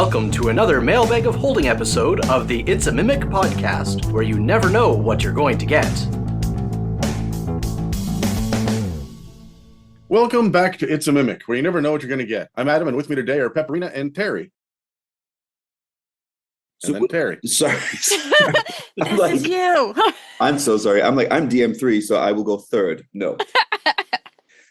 Welcome to another Mailbag of Holding episode of the It's a Mimic podcast, where you never know what you're going to get. Welcome back to It's a Mimic, where you never know what you're going to get. I'm Adam, and with me today are Pepperina and Terry. And then Terry. Sorry. This is you. I'm so sorry. I'm DM3, so I will go third. No.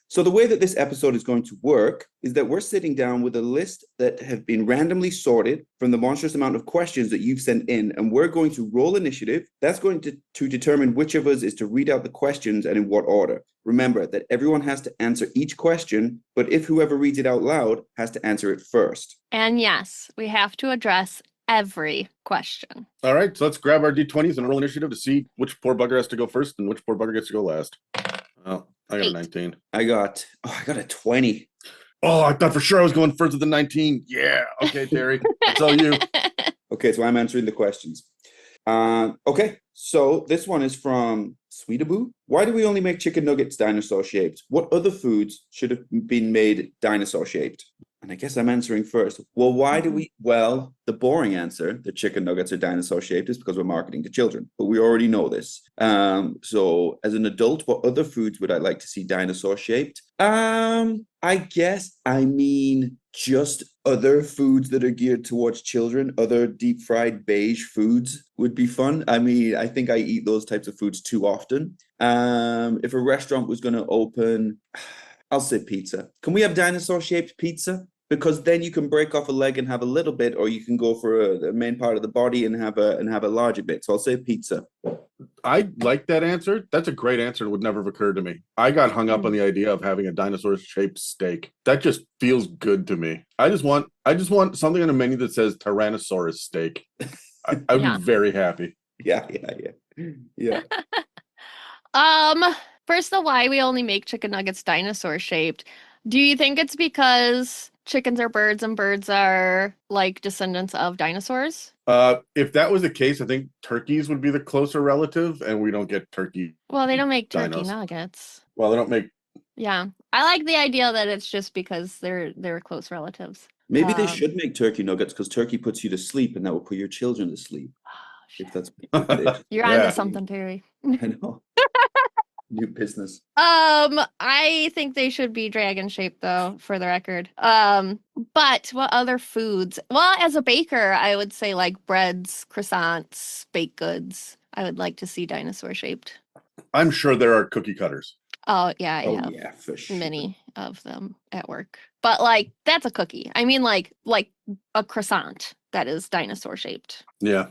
So the way that this episode is going to work is that we're sitting down with a list that have been randomly sorted from the monstrous amount of questions that you've sent in, and we're going to roll initiative. That's going to determine which of us is to read out the questions and in what order. Remember that everyone has to answer each question, but if whoever reads it out loud has to answer it first. And yes, we have to address every question. All right, so let's grab our D20s and roll initiative to see which poor bugger has to go first and which poor bugger gets to go last. Oh, I got a 19. I got a 20. Oh, I thought for sure I was going further than 19. Yeah. Okay, Terry. That's all you. Okay, so I'm answering the questions. Okay, so this one is from Sweetaboo. Why do we only make chicken nuggets dinosaur shaped? What other foods should have been made dinosaur shaped? And I guess I'm answering first. Well, why do we? Well, the boring answer, the chicken nuggets are dinosaur shaped, is because we're marketing to children. But we already know this. So as an adult, what other foods would I like to see dinosaur shaped? I guess I mean just other foods that are geared towards children. Other deep fried beige foods would be fun. I mean, I think I eat those types of foods too often. If a restaurant was going to open, I'll say pizza. Can we have dinosaur-shaped pizza? Because then you can break off a leg and have a little bit, or you can go for the main part of the body and have a larger bit. So I'll say pizza. I like that answer. That's a great answer. It would never have occurred to me. I got hung up on the idea of having a dinosaur-shaped steak. That just feels good to me. I just want something on a menu that says Tyrannosaurus steak. I would be very happy. Yeah. First of all, why we only make chicken nuggets dinosaur shaped. Do you think it's because chickens are birds and birds are like descendants of dinosaurs? If that was the case, I think turkeys would be the closer relative, and we don't get turkey. Well, they don't make turkey dinos. Nuggets. Well, they don't make. Yeah, I like the idea that it's just because they're close relatives. Maybe they should make turkey nuggets because turkey puts you to sleep, and that will put your children to sleep. If that's you're onto something, Terry. I know. New business. I think they should be dragon shaped though, for the record. But what other foods? Well, as a baker, I would say like breads, croissants, baked goods. I would like to see dinosaur shaped. I'm sure there are cookie cutters. Oh yeah, I have yeah, for sure. many of them at work. But like that's a cookie. I mean like a croissant that is dinosaur shaped. Yeah.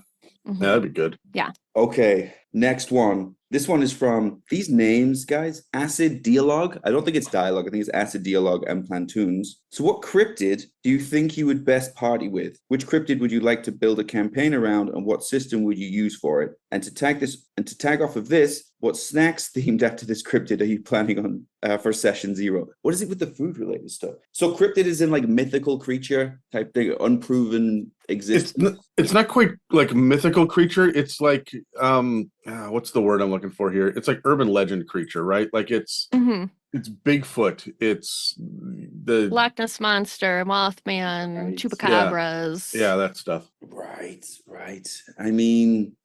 Mm-hmm. Yeah, that'd be good. Yeah. Okay, next one. This one is from these names, guys. Acid Dialogue. I don't think it's dialogue. I think it's Acid Dialogue and Plantoons. So what cryptid do you think you would best party with? Which cryptid would you like to build a campaign around, and what system would you use for it? And to tag off of this, what snacks themed after this cryptid are you planning on for session 0? What is it with the food related stuff? So cryptid is in like mythical creature type thing, unproven existence. It's not quite like mythical creature. It's like what's the word I'm looking for here? It's like urban legend creature, right? Like it's Bigfoot. It's the Loch Ness Monster, Mothman, Right. Chupacabras. Yeah, that stuff. Right. I mean,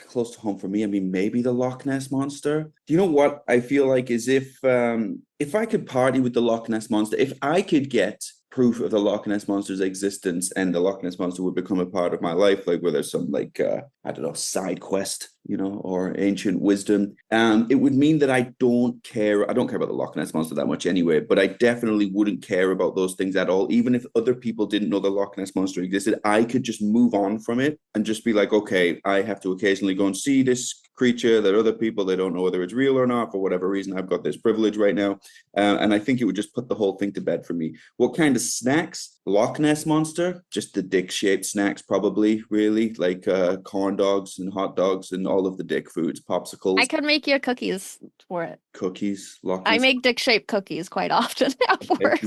close to home for me. I mean, maybe the Loch Ness Monster. Do you know what I feel like is if I could party with the Loch Ness Monster, if I could get proof of the Loch Ness Monster's existence and the Loch Ness Monster would become a part of my life, like where there's some like, I don't know, side quest, or ancient wisdom. It would mean that I don't care about the Loch Ness Monster that much anyway, but I definitely wouldn't care about those things at all. Even if other people didn't know the Loch Ness Monster existed, I could just move on from it and just be like, okay, I have to occasionally go and see this creature that other people, they don't know whether it's real or not for whatever reason. I've got this privilege right now. And I think it would just put the whole thing to bed for me. What kind of snacks? Loch Ness Monster, just the dick-shaped snacks probably, really, like corn dogs and hot dogs and all of the dick foods, popsicles. I could make you cookies for it. Cookies, Loch Ness. I make dick-shaped cookies quite often at work.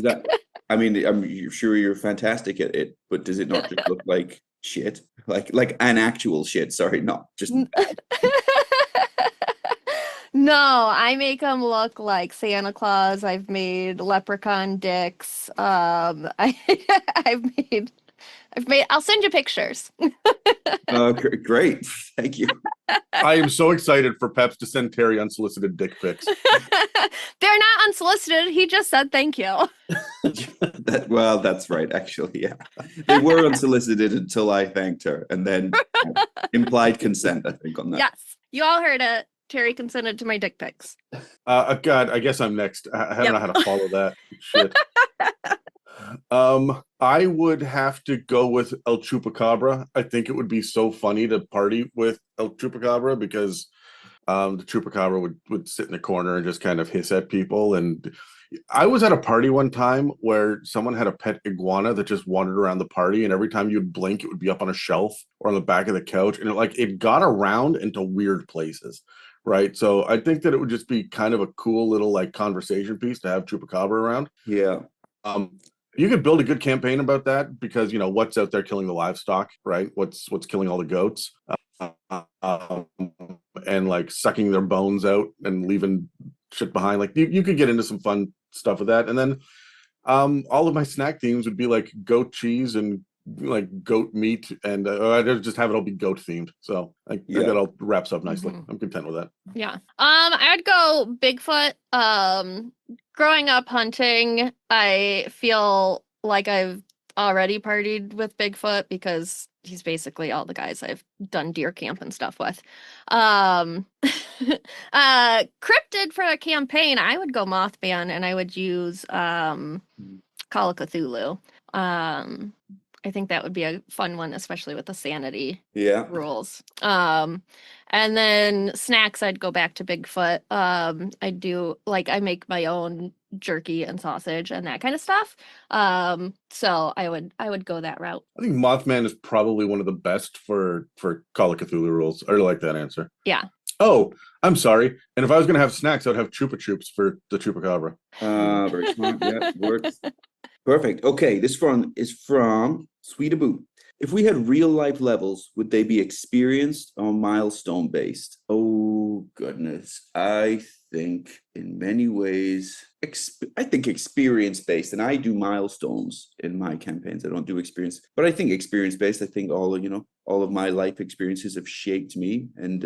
I'm sure you're fantastic at it, but does it not just look like shit? Like an actual shit, sorry, not just No, I make them look like Santa Claus. I've made leprechaun dicks. I've I'll send you pictures. Great. Thank you. I am so excited for Peps to send Terry unsolicited dick pics. They're not unsolicited. He just said thank you. Well, that's right, actually. Yeah. They were unsolicited until I thanked her, and then implied consent, I think, on that. Yes. You all heard it. Terry consented to my dick pics. God, I guess I'm next. I don't know how to follow that shit. I would have to go with El Chupacabra. I think it would be so funny to party with El Chupacabra because the Chupacabra would sit in the corner and just kind of hiss at people. And I was at a party one time where someone had a pet iguana that just wandered around the party, and every time you'd blink, it would be up on a shelf or on the back of the couch, and it got around into weird places. Right. So I think that it would just be kind of a cool little like conversation piece to have Chupacabra around. Yeah. You could build a good campaign about that because, you know, what's out there killing the livestock, right? What's killing all the goats and like sucking their bones out and leaving shit behind. Like you could get into some fun stuff with that. And then all of my snack themes would be like goat cheese and like goat meat, and I'd just have it all be goat themed. So I think that all wraps up nicely. I'm content with that. Yeah. I'd go Bigfoot. Growing up hunting, I feel like I've already partied with Bigfoot because he's basically all the guys I've done deer camp and stuff with. Cryptid for a campaign, I would go Mothman, and I would use Call of Cthulhu. I think that would be a fun one, especially with the sanity rules. And then snacks, I'd go back to Bigfoot. I do I make my own jerky and sausage and that kind of stuff. So I would go that route. I think Mothman is probably one of the best for Call of Cthulhu rules. I really like that answer. Yeah. Oh, I'm sorry. And if I was going to have snacks, I'd have Chupa Chups for the Chupacabra. Very smart. Yeah, works. Perfect. Okay, this one is from Sweetaboo. If we had real life levels, would they be experienced or milestone based? Oh, goodness. I think in many ways, I think experience based, and I do milestones in my campaigns. I don't do experience, but I think experience based. I think all of my life experiences have shaped me and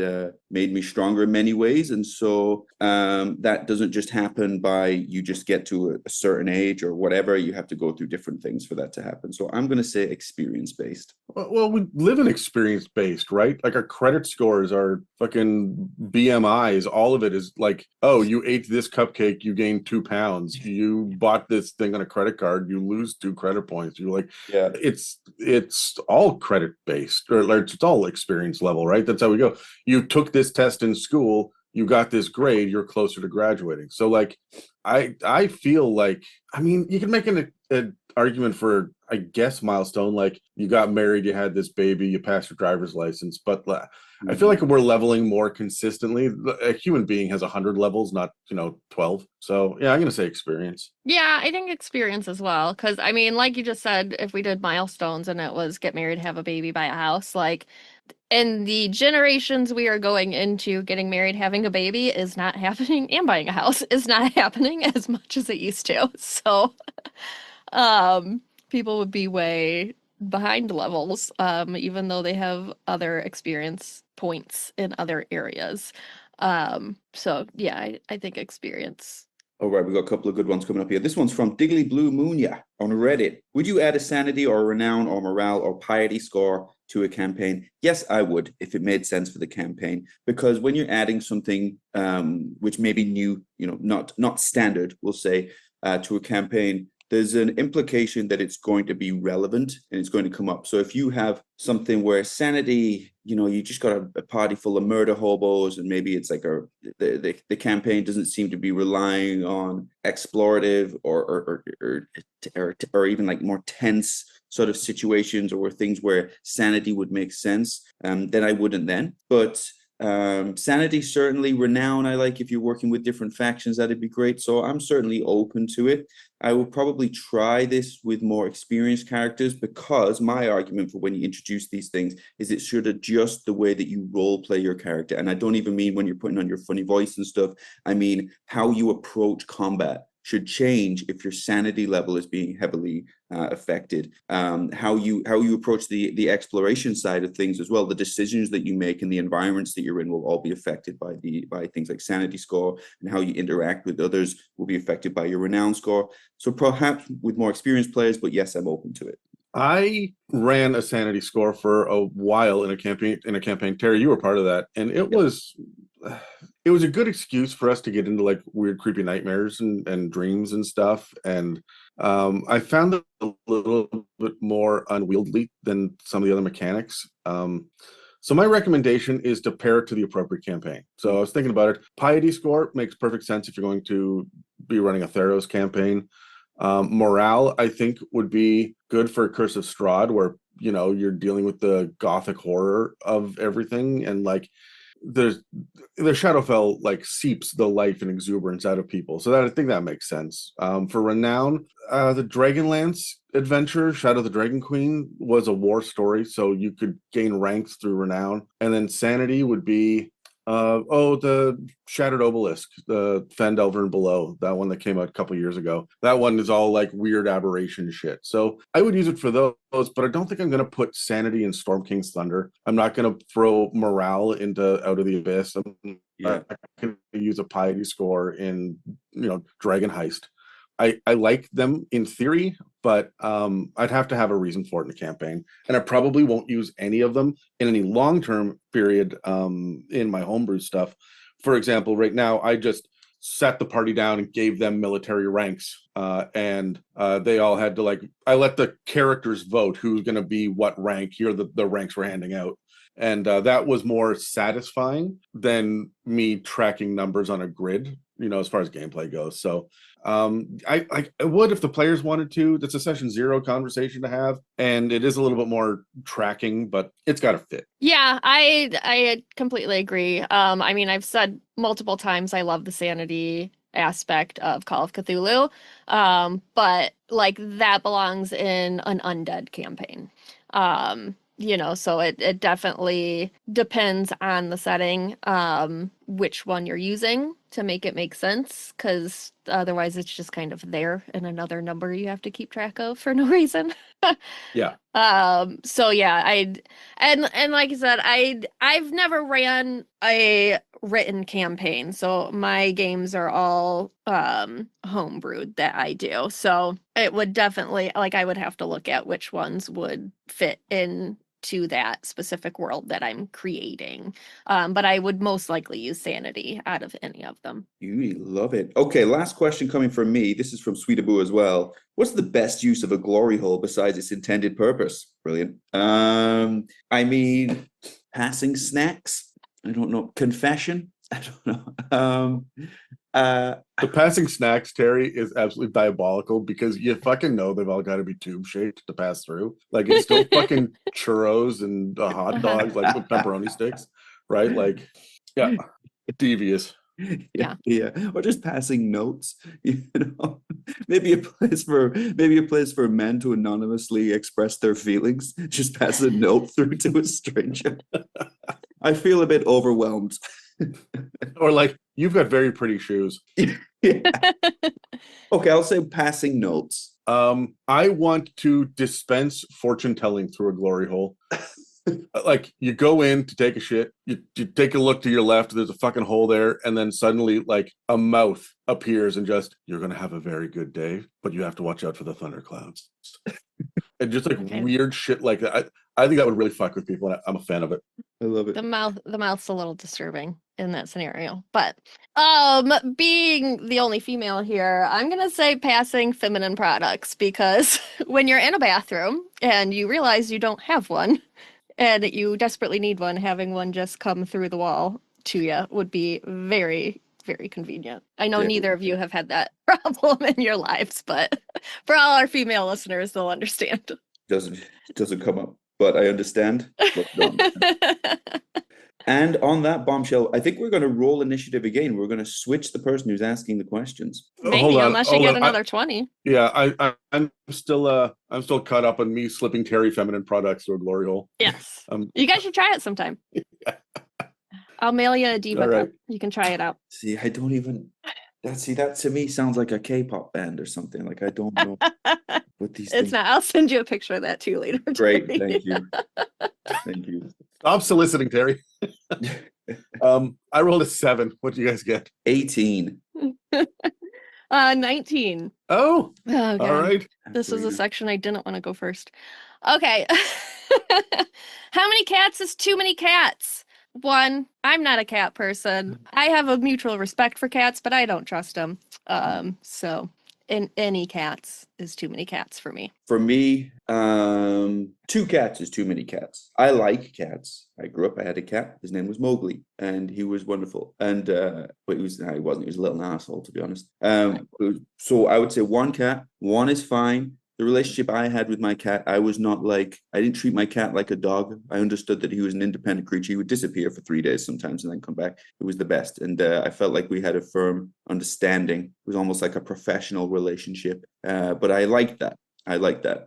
made me stronger in many ways. And so that doesn't just happen by you just get to a certain age or whatever. You have to go through different things for that to happen. So I'm going to say experience based. Well, we live in experience based, right? Like our credit scores, our fucking BMIs, all of it is like, oh, you ate this cupcake, you gained 2 pounds. You bought this thing on a credit card, you lose 2 credit points. You're like, it's all credit based, or it's all experience level, right? That's how we go. You took this test in school, you got this grade, you're closer to graduating. So like, I feel like, I mean, you can make an argument for, I guess, milestone, like you got married, you had this baby, you passed your driver's license, but I feel like we're leveling more consistently. A human being has 100 levels, not 12. So yeah, I'm gonna say experience. Yeah, I think experience as well, because I mean, like you just said, if we did milestones and it was get married, have a baby, buy a house, like in the generations we are going into, getting married, having a baby is not happening, and buying a house is not happening as much as it used to. So people would be way behind levels, even though they have other experience points in other areas. So yeah, I think experience. All right, we've got a couple of good ones coming up here. This one's from Diggly Blue Moonya on Reddit. Would you add a sanity or a renown or morale or piety score to a campaign? Yes, I would, if it made sense for the campaign. Because when you're adding something which may be new, not standard, we'll say, to a campaign, there's an implication that it's going to be relevant and it's going to come up. So if you have something where sanity, you just got a party full of murder hobos, and maybe it's like the campaign doesn't seem to be relying on explorative or even like more tense sort of situations, or things where sanity would make sense, then I wouldn't then. But sanity, certainly. Renown, I like. If you're working with different factions, that'd be great. So I'm certainly open to it. I will probably try this with more experienced characters, because my argument for when you introduce these things is it should adjust the way that you role play your character. And I don't even mean when you're putting on your funny voice and stuff. I mean how you approach combat. should change if your sanity level is being heavily affected. How you approach the exploration side of things as well. The decisions that you make and the environments that you're in will all be affected by things like sanity score, and how you interact with others will be affected by your renown score. So perhaps with more experienced players, but yes, I'm open to it. I ran a sanity score for a while in a campaign. Terry, you were part of that, and it was a good excuse for us to get into like weird, creepy nightmares and dreams and stuff. And I found it a little bit more unwieldy than some of the other mechanics. So my recommendation is to pair it to the appropriate campaign. So I was thinking about it. Piety score makes perfect sense if you're going to be running a Theros campaign. Morale, I think, would be good for Curse of Strahd, where you're dealing with the gothic horror of everything, and like the Shadowfell like seeps the life and exuberance out of people. So that I think that makes sense. For renown, the Dragonlance adventure, Shadow of the Dragon Queen, was a war story, so you could gain ranks through renown. And then sanity would be the Shattered Obelisk, the Phandelver and Below, that one that came out a couple years ago. That one is all like weird aberration shit. So I would use it for those, but I don't think I'm going to put sanity in Storm King's Thunder. I'm not going to throw morale into Out of the Abyss. I can use a piety score in Dragon Heist. I like them in theory, but I'd have to have a reason for it in the campaign. And I probably won't use any of them in any long-term period in my homebrew stuff. For example, right now, I just sat the party down and gave them military ranks. And they all had to I let the characters vote who's going to be what rank. Here are the ranks we're handing out. And that was more satisfying than me tracking numbers on a grid, as far as gameplay goes. So I would, if the players wanted to. That's a session 0 conversation to have, and it is a little bit more tracking, but it's got to fit. Yeah, I completely agree. I mean, I've said multiple times I love the sanity aspect of Call of Cthulhu, but like that belongs in an undead campaign. So it definitely depends on the setting, which one you're using to make it make sense, because otherwise it's just kind of there and another number you have to keep track of for no reason. Yeah. So yeah, and like I said, I've never ran a written campaign, so my games are all homebrewed that I do. So it would definitely, I would have to look at which ones would fit in to that specific world that I'm creating. But I would most likely use sanity out of any of them. You love it. Okay, last question coming from me. This is from Sweetaboo as well. What's the best use of a glory hole besides its intended purpose? Brilliant. I mean, passing snacks. I don't know. Confession. I don't know. The passing snacks, Terry, is absolutely diabolical, because you fucking know they've all got to be tube shaped to pass through. Like, it's still fucking churros and hot dogs, like with pepperoni sticks, right? Like, yeah, devious. Yeah. Or just passing notes, maybe a place for men to anonymously express their feelings. Just pass a note through to a stranger. I feel a bit overwhelmed. Or like, you've got very pretty shoes. Yeah. Okay, I'll say passing notes. I want to dispense fortune telling through a glory hole. Like, you go in to take a shit, you take a look to your left, there's a fucking hole there, and then suddenly like a mouth appears and just, you're gonna have a very good day, but you have to watch out for the thunderclouds. And just like weird shit like that. I think that would really fuck with people, and I'm a fan of it. I love it. The mouth's a little disturbing in that scenario. But being the only female here, I'm gonna say passing feminine products, because when you're in a bathroom and you realize you don't have one and you desperately need one, having one just come through the wall to you would be very, very convenient. I know neither of you have had that problem in your lives, but for all our female listeners, they'll understand. Doesn't come up, but I understand. And on that bombshell, I think we're going to roll initiative again. We're going to switch the person who's asking the questions. Maybe, unless you get another 20. Yeah, I'm still caught up on me slipping Terry feminine products through a glory hole. Yes. You guys should try it sometime. Yeah. I'll mail you a diva cup. You can try it out. See, I don't even That to me sounds like a K-pop band or something. Like I don't know what these It's things. not. I'll send you a picture of that too later. Great, Terry. thank you. Thank you. Stop soliciting, Terry. I rolled a 7. What do you guys get? 18. 19. Oh, Oh, all God. right. This is a Pepperina. section I didn't want to go first. Okay. How many cats is too many cats? 1, I'm not a cat person. I have a mutual respect for cats, but I don't trust them. So any cats is too many cats for me. For me, 2 cats is too many cats. I like cats. I grew up, I had a cat. His name was Mowgli, and he was wonderful. And but he wasn't. He was a little asshole, to be honest. So I would say 1 cat. 1 is fine. The relationship I had with my cat, I didn't treat my cat like a dog. I understood that he was an independent creature. He would disappear for 3 days sometimes and then come back. It was the best. And I felt like we had a firm understanding. It was almost like a professional relationship. But I liked that.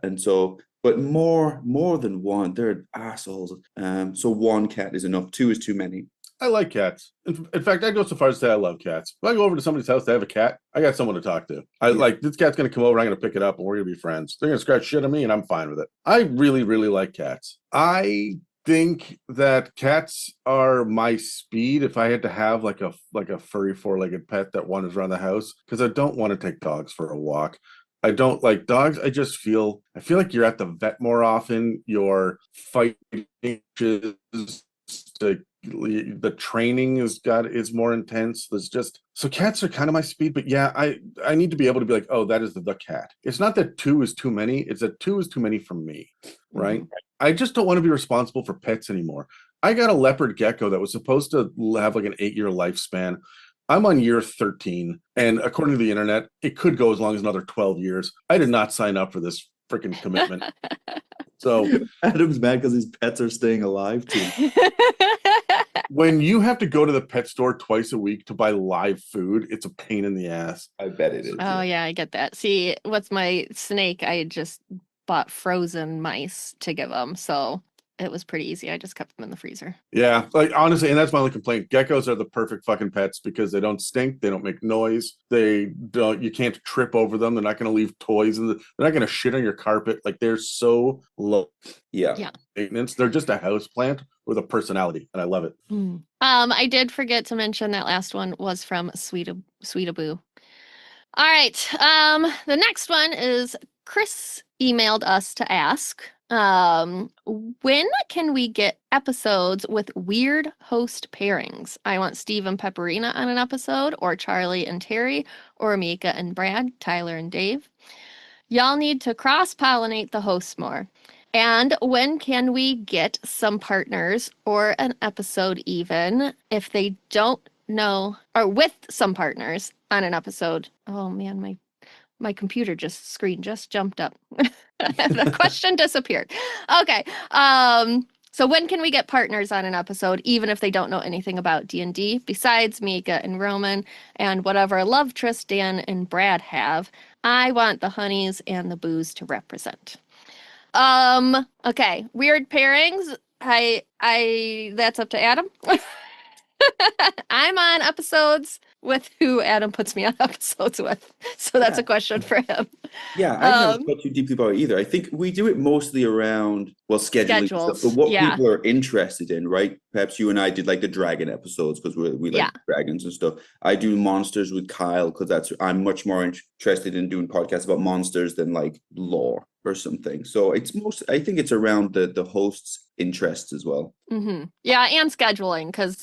And so, but more than 1, they're assholes. So 1 cat is enough. 2 is too many. I like cats. In fact, I go so far as to say I love cats. If I go over to somebody's house to have a cat, I got someone to talk to. Like, this cat's going to come over, I'm going to pick it up, and we're going to be friends. They're going to scratch shit on me, and I'm fine with it. I really, really like cats. I think that cats are my speed if I had to have like a furry 4-legged pet that wanders around the house, because I don't want to take dogs for a walk. I don't like dogs. I feel like you're at the vet more often. You're fighting the training is more intense. There's just, so cats are kind of my speed, but yeah, I need to be able to be like, oh, that is the cat. It's not that 2 is too many, it's that 2 is too many for me, right? I just don't want to be responsible for pets anymore. I got a leopard gecko that was supposed to have like an 8-year lifespan. I'm on year 13, and according to the internet, it could go as long as another 12 years. I did not sign up for this freaking commitment. So Adam's mad because his pets are staying alive too. when you have to go to the pet store twice a week to buy live food, it's a pain in the ass. I bet it is. Oh, yeah, I get that. See, what's my snake? I had just bought frozen mice to give them, so it was pretty easy. I just kept them in the freezer. Yeah, like honestly, and that's my only complaint. Geckos are the perfect fucking pets because they don't stink, they don't make noise, you can't trip over them, they're not going to leave toys, they're not going to shit on your carpet. Like, they're so low maintenance. They're just a house plant with a personality, and I love it. I did forget to mention that last one was from Sweetaboo. All right, the next one is Chris emailed us to ask, when can we get episodes with weird host pairings? I want Steve and Pepperina on an episode, or Charlie and Terry, or Mika and Brad, Tyler and Dave. Y'all need to cross-pollinate the hosts more. And when can we get some partners or an episode even if they don't know, or with some partners on an episode? Oh man, my computer screen just jumped up. The question disappeared. Okay. So when can we get partners on an episode, even if they don't know anything about D&D, besides Mika and Roman and whatever love interest Dan and Brad have? I want the honeys and the booze to represent. Okay. Weird pairings. That's up to Adam. I'm on episodes with who Adam puts me on episodes with. So that's a question for him. Yeah, I've never thought too deeply about it either. I think we do it mostly around, scheduling stuff, but what people are interested in, right? Perhaps you and I did like the dragon episodes because we like dragons and stuff. I do monsters with Kyle because I'm much more interested in doing podcasts about monsters than like lore or something. So I think it's around the host's interests as well. Yeah, and scheduling, because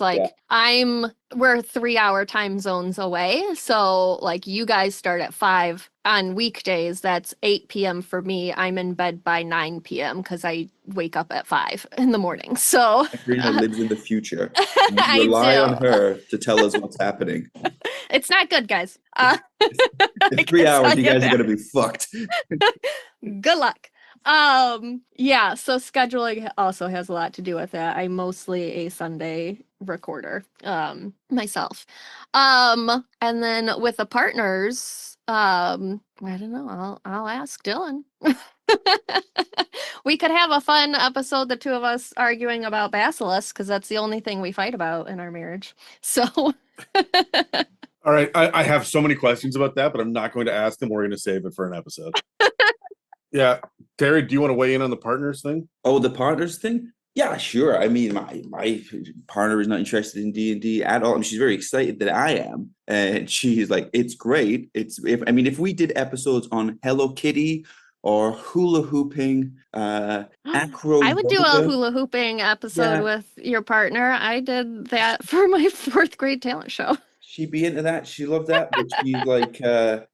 we're 3-hour time zones away. So like you guys start at 5 on weekdays. That's 8 p.m. for me. I'm in bed by 9 p.m. because I wake up at 5 in the morning. So Pepperina lives in the future. We rely on her to tell us what's happening. It's not good, guys. In 3 hours, you guys are going to be fucked. Good luck. Yeah, so scheduling also has a lot to do with that. I'm mostly a Sunday recorder, myself. And then with the partners, I don't know, I'll ask Dylan. We could have a fun episode, the 2 of us arguing about Basilisk, because that's the only thing we fight about in our marriage. So All right, I have so many questions about that, but I'm not going to ask them. We're going to save it for an episode. Yeah, Terry, do you want to weigh in on the partners thing? Oh, the partners thing? Yeah, sure. I mean, my partner is not interested in D&D at all. I mean, she's very excited that I am, and she's like, "It's great." If we did episodes on Hello Kitty or hula hooping, acro I would do a yoga, hula hooping episode Yeah. with your partner. I did that for my fourth grade talent show. she'd be into that. She loved that, but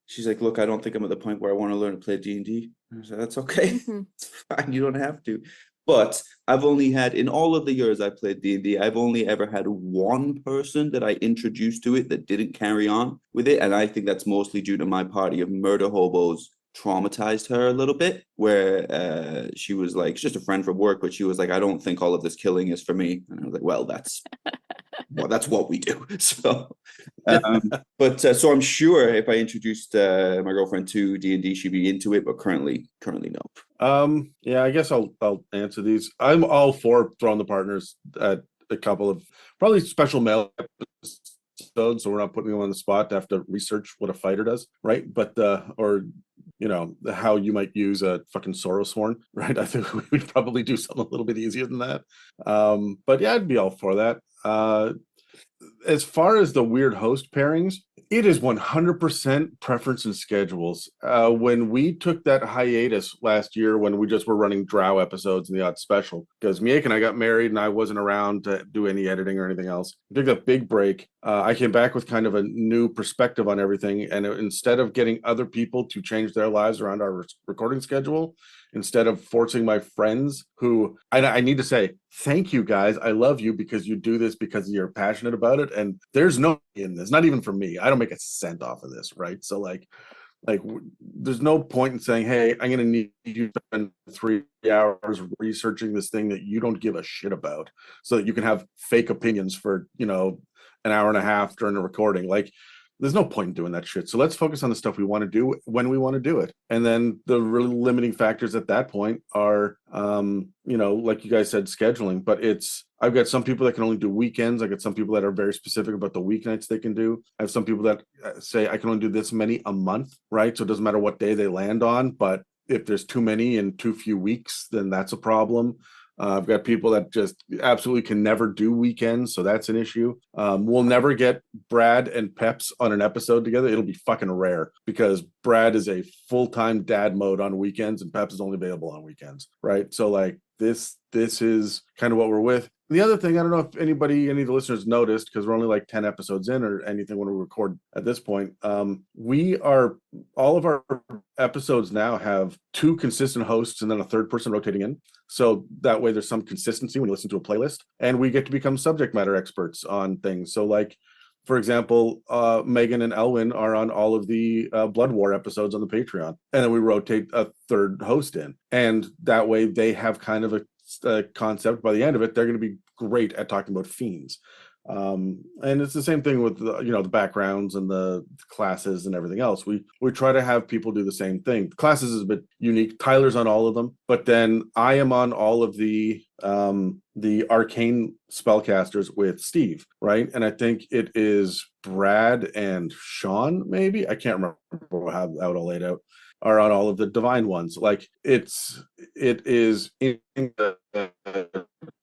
she's like, "Look, I don't think I'm at the point where I want to learn to play D&D." I said, "That's okay. Mhm. It's fine. You don't have to." But I've only had, in all of the years I played D&D, I've only ever had one person that I introduced to it that didn't carry on with it. And I think that's mostly due to my party of murder hobos traumatized her a little bit, where she was like, she's just a friend from work, but she was like, "I don't think all of this killing is for me." And I was like, well, that's what we do. So, so I'm sure if I introduced my girlfriend to D&D, she'd be into it, but currently no. Yeah, I guess I'll answer these. I'm all for throwing the partners at a couple of probably special mail episodes, so we're not putting them on the spot to have to research what a fighter does, right? But or how you might use a fucking Soros horn, right? I think we'd probably do something a little bit easier than that. But yeah, I'd be all for that. As far as the weird host pairings, it is 100% preference and schedules. When we took that hiatus last year, when we just were running drow episodes and the odd special, because Miek and I got married and I wasn't around to do any editing or anything else, we took that big break. I came back with kind of a new perspective on everything. And instead of getting other people to change their lives around our recording schedule, instead of forcing my friends who I need to say, thank you guys. I love you because you do this because you're passionate about it. And there's no in this, not even for me. I don't make a cent off of this, right? So there's no point in saying, hey, I'm going to need you to spend 3 hours researching this thing that you don't give a shit about so that you can have fake opinions for, an hour and a half during the recording. There's no point in doing that shit. So let's focus on the stuff we want to do when we want to do it. And then the really limiting factors at that point are, like you guys said, scheduling. But I've got some people that can only do weekends. I got some people that are very specific about the weeknights they can do. I have some people that say I can only do this many a month, right? So it doesn't matter what day they land on. But if there's too many in too few weeks, then that's a problem. I've got people that just absolutely can never do weekends, so that's an issue. We'll never get Brad and Peps on an episode together. It'll be fucking rare because Brad is a full-time dad mode on weekends and Peps is only available on weekends, right? So this is kind of what we're with. The other thing, I don't know if any of the listeners noticed, because we're only 10 episodes in or anything when we record at this point. All of our episodes now have 2 consistent hosts and then a third person rotating in. So that way there's some consistency when you listen to a playlist, and we get to become subject matter experts on things. So for example, Megan and Elwin are on all of the Blood War episodes on the Patreon, and then we rotate a third host in, and that way they have kind of a concept. By the end of it, they're going to be great at talking about fiends. And it's the same thing with the backgrounds and the classes and everything else. We try to have people do the same thing. Classes is a bit unique. Tyler's on all of them, but then I am on all of the arcane spellcasters with Steve, right? And I think it is Brad and Sean, maybe, I can't remember how it all laid out, are on all of the divine ones. It is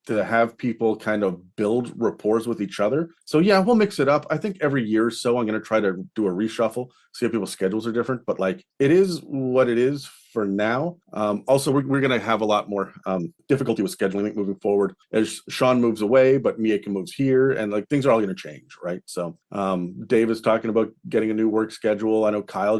to have people kind of build rapport with each other. So yeah, we'll mix it up. I think every year or so I'm going to try to do a reshuffle, see if people's schedules are different, but it is what it is for now. Also, we're going to have a lot more difficulty with scheduling moving forward as Sean moves away, but Mieka moves here, and things are all going to change, right? So Dave is talking about getting a new work schedule. I know Kyle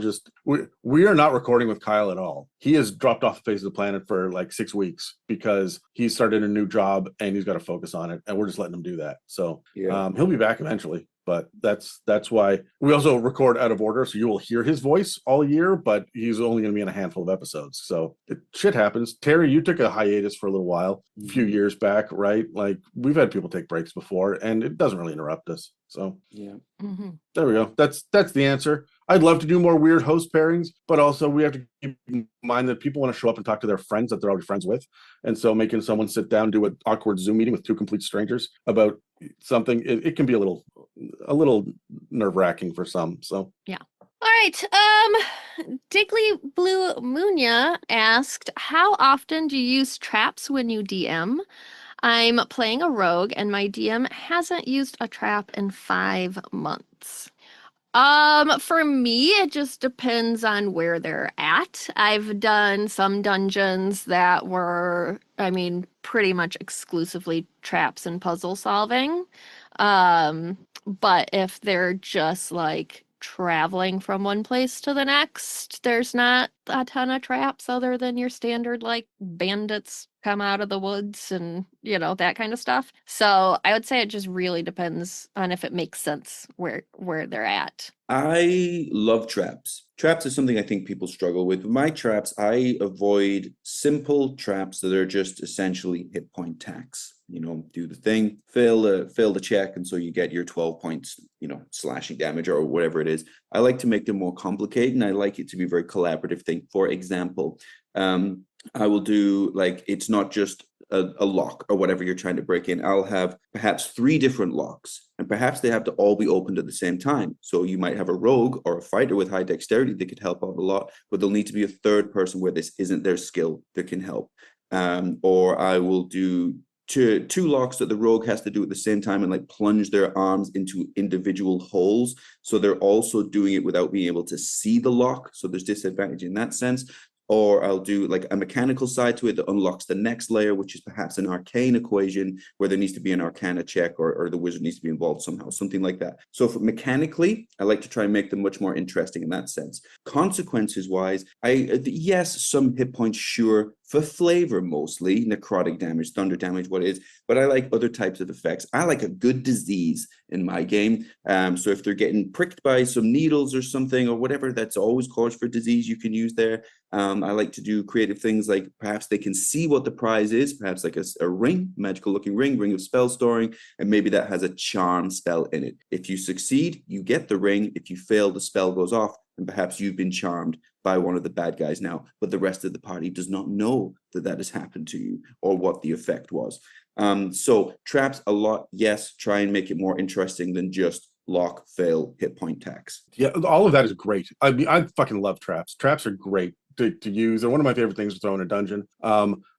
we are not recording with Kyle at all. He has dropped off the face of the planet for 6 weeks because he started a new job and he's got to focus on it, and we're just letting him do that. So he'll be back eventually. But that's why we also record out of order, so you will hear his voice all year, but he's only going to be in a handful of episodes. So shit happens. Terry, you took a hiatus for a little while, a few years back, right? We've had people take breaks before, and it doesn't really interrupt us. So there we go. That's the answer. I'd love to do more weird host pairings, but also we have to keep in mind that people want to show up and talk to their friends that they're already friends with. And so making someone sit down, do an awkward Zoom meeting with 2 complete strangers about something. It can be a little nerve-wracking for some. So All right. Diggly Blue Munya asked, how often do you use traps when you DM? I'm playing a rogue and my DM hasn't used a trap in 5 months. For me, it just depends on where they're at. I've done some dungeons that were, I mean, pretty much exclusively traps and puzzle solving. But if they're just like traveling from one place to the next, there's not a ton of traps other than your standard like bandits come out of the woods and that kind of stuff. So I would say it just really depends on if it makes sense where they're at. I love traps. Traps is something I think people struggle with. With my traps, I avoid simple traps that are just essentially hit point tax. Do the thing, fail the check, and so you get your 12 points, slashing damage or whatever it is. I like to make them more complicated, and I like it to be a very collaborative thing. For example, I will do it's not just a lock or whatever you're trying to break in. I'll have perhaps 3 different locks, and perhaps they have to all be opened at the same time. So you might have a rogue or a fighter with high dexterity that could help out a lot, but there'll need to be a third person where this isn't their skill that can help. Or I will do two locks that the rogue has to do at the same time and plunge their arms into individual holes. So they're also doing it without being able to see the lock. So there's disadvantage in that sense. Or I'll do a mechanical side to it that unlocks the next layer, which is perhaps an arcane equation where there needs to be an arcana check or the wizard needs to be involved somehow, something like that. So mechanically, I like to try and make them much more interesting in that sense. Consequences wise, yes, some hit points, sure, for flavor mostly, necrotic damage, thunder damage, what it is, but I like other types of effects. I like a good disease in my game. So if they're getting pricked by some needles or something or whatever, that's always cause for disease you can use there. I like to do creative things like perhaps they can see what the prize is, perhaps like a ring, magical looking ring of spell storing, and maybe that has a charm spell in it. If you succeed, you get the ring. If you fail, the spell goes off, and perhaps you've been charmed by one of the bad guys now, but the rest of the party does not know that has happened to you or what the effect was. So traps a lot, yes, try and make it more interesting than just lock, fail, hit point tax. Yeah, all of that is great. I mean, I fucking love traps. Traps are great to use. They're one of my favorite things to throw in a dungeon.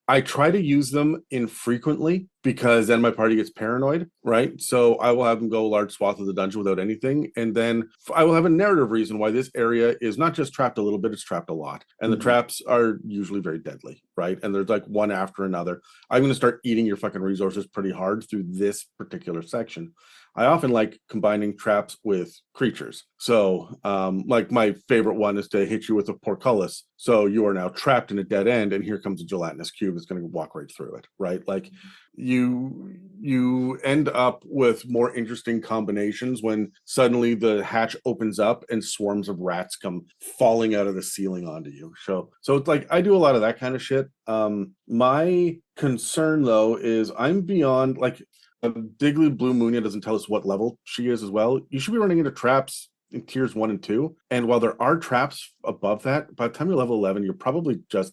I try to use them infrequently because then my party gets paranoid, right? So I will have them go a large swath of the dungeon without anything. And then I will have a narrative reason why this area is not just trapped a little bit, it's trapped a lot. And the traps are usually very deadly, right? And there's one after another. I'm going to start eating your fucking resources pretty hard through this particular section. I often like combining traps with creatures. So my favorite one is to hit you with a portcullis. So you are now trapped in a dead end, and here comes a gelatinous cube that's going to walk right through it, right? You end up with more interesting combinations when suddenly the hatch opens up and swarms of rats come falling out of the ceiling onto you. So it's I do a lot of that kind of shit. My concern though is I'm beyond Diggly Blue Munya doesn't tell us what level she is as well. You should be running into traps in tiers 1 and 2. And while there are traps above that, by the time you're level 11, you're probably just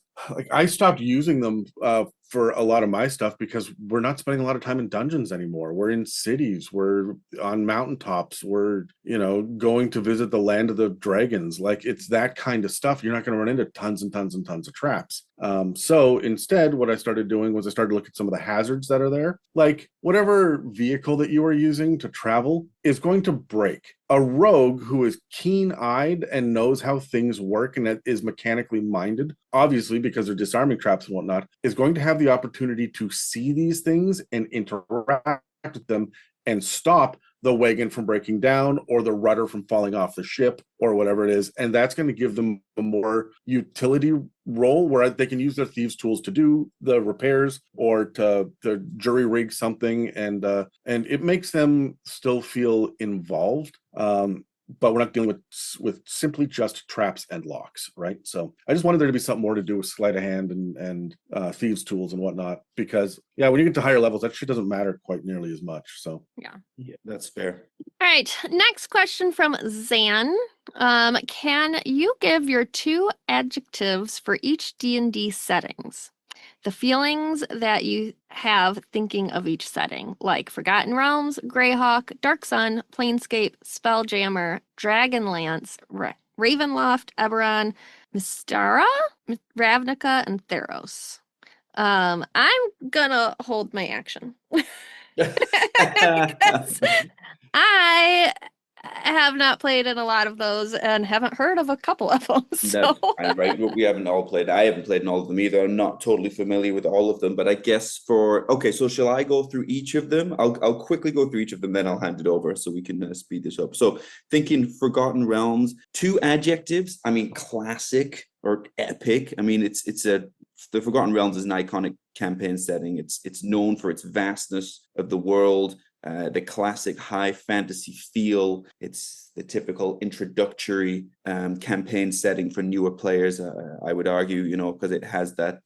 I stopped using them for a lot of my stuff because we're not spending a lot of time in dungeons anymore. We're in cities, we're on mountaintops, we're going to visit the land of the dragons. It's that kind of stuff. You're not going to run into tons and tons and tons of traps. So instead, what I started doing was I started looking at some of the hazards that are there. Whatever vehicle that you are using to travel is going to break. A rogue who is keen-eyed and knows how things work and is mechanically minded, obviously because they're disarming traps and whatnot, is going to have the opportunity to see these things and interact with them and stop the wagon from breaking down or the rudder from falling off the ship or whatever it is. And that's going to give them a more utility role where they can use their thieves' tools to do the repairs or to jury rig something. And it makes them still feel involved. But we're not dealing with simply just traps and locks, right? So I just wanted there to be something more to do with sleight of hand and thieves' tools and whatnot, because when you get to higher levels, that shit doesn't matter quite nearly as much. So yeah, that's fair. All right, next question from Zan. Can you give your 2 adjectives for each D&D settings? The feelings that you have thinking of each setting, like Forgotten Realms, Greyhawk, Dark Sun, Planescape, Spelljammer, Dragonlance, Ravenloft, Eberron, Mystara, Ravnica, and Theros. I'm gonna hold my action. Because I have not played in a lot of those and haven't heard of a couple of them. So. That's fine, right? We haven't all played. I haven't played in all of them either. I'm not totally familiar with all of them, but I guess so shall I go through each of them? I'll quickly go through each of them, then I'll hand it over so we can speed this up. So thinking Forgotten Realms, 2 adjectives. I mean, classic or epic. I mean, the Forgotten Realms is an iconic campaign setting. It's known for its vastness of the world, the classic high fantasy feel. It's the typical introductory campaign setting for newer players. I would argue, because it has that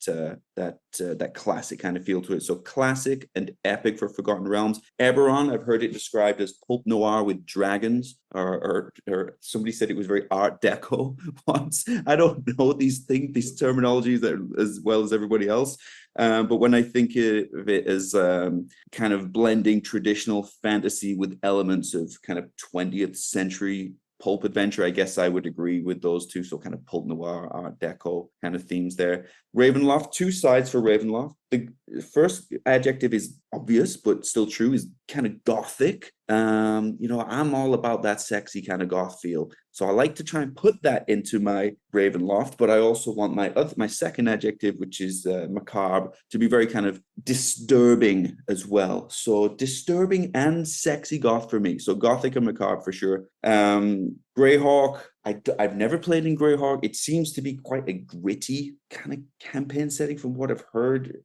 classic kind of feel to it. So classic and epic for Forgotten Realms. Eberron, I've heard it described as pulp noir with dragons, or somebody said it was very Art Deco once. I don't know these terminologies as well as everybody else. But when I think of it as kind of blending traditional fantasy with elements of kind of 20th century pulp adventure, I guess I would agree with those two. So kind of pulp noir, Art Deco kind of themes there. Ravenloft, 2 sides for Ravenloft. The first adjective is obvious, but still true, is kind of gothic. I'm all about that sexy kind of goth feel. So I like to try and put that into my Ravenloft, but I also want my second adjective, which is macabre, to be very kind of disturbing as well. So disturbing and sexy goth for me. So gothic and macabre for sure. Greyhawk, I've never played in Greyhawk. It seems to be quite a gritty kind of campaign setting from what I've heard.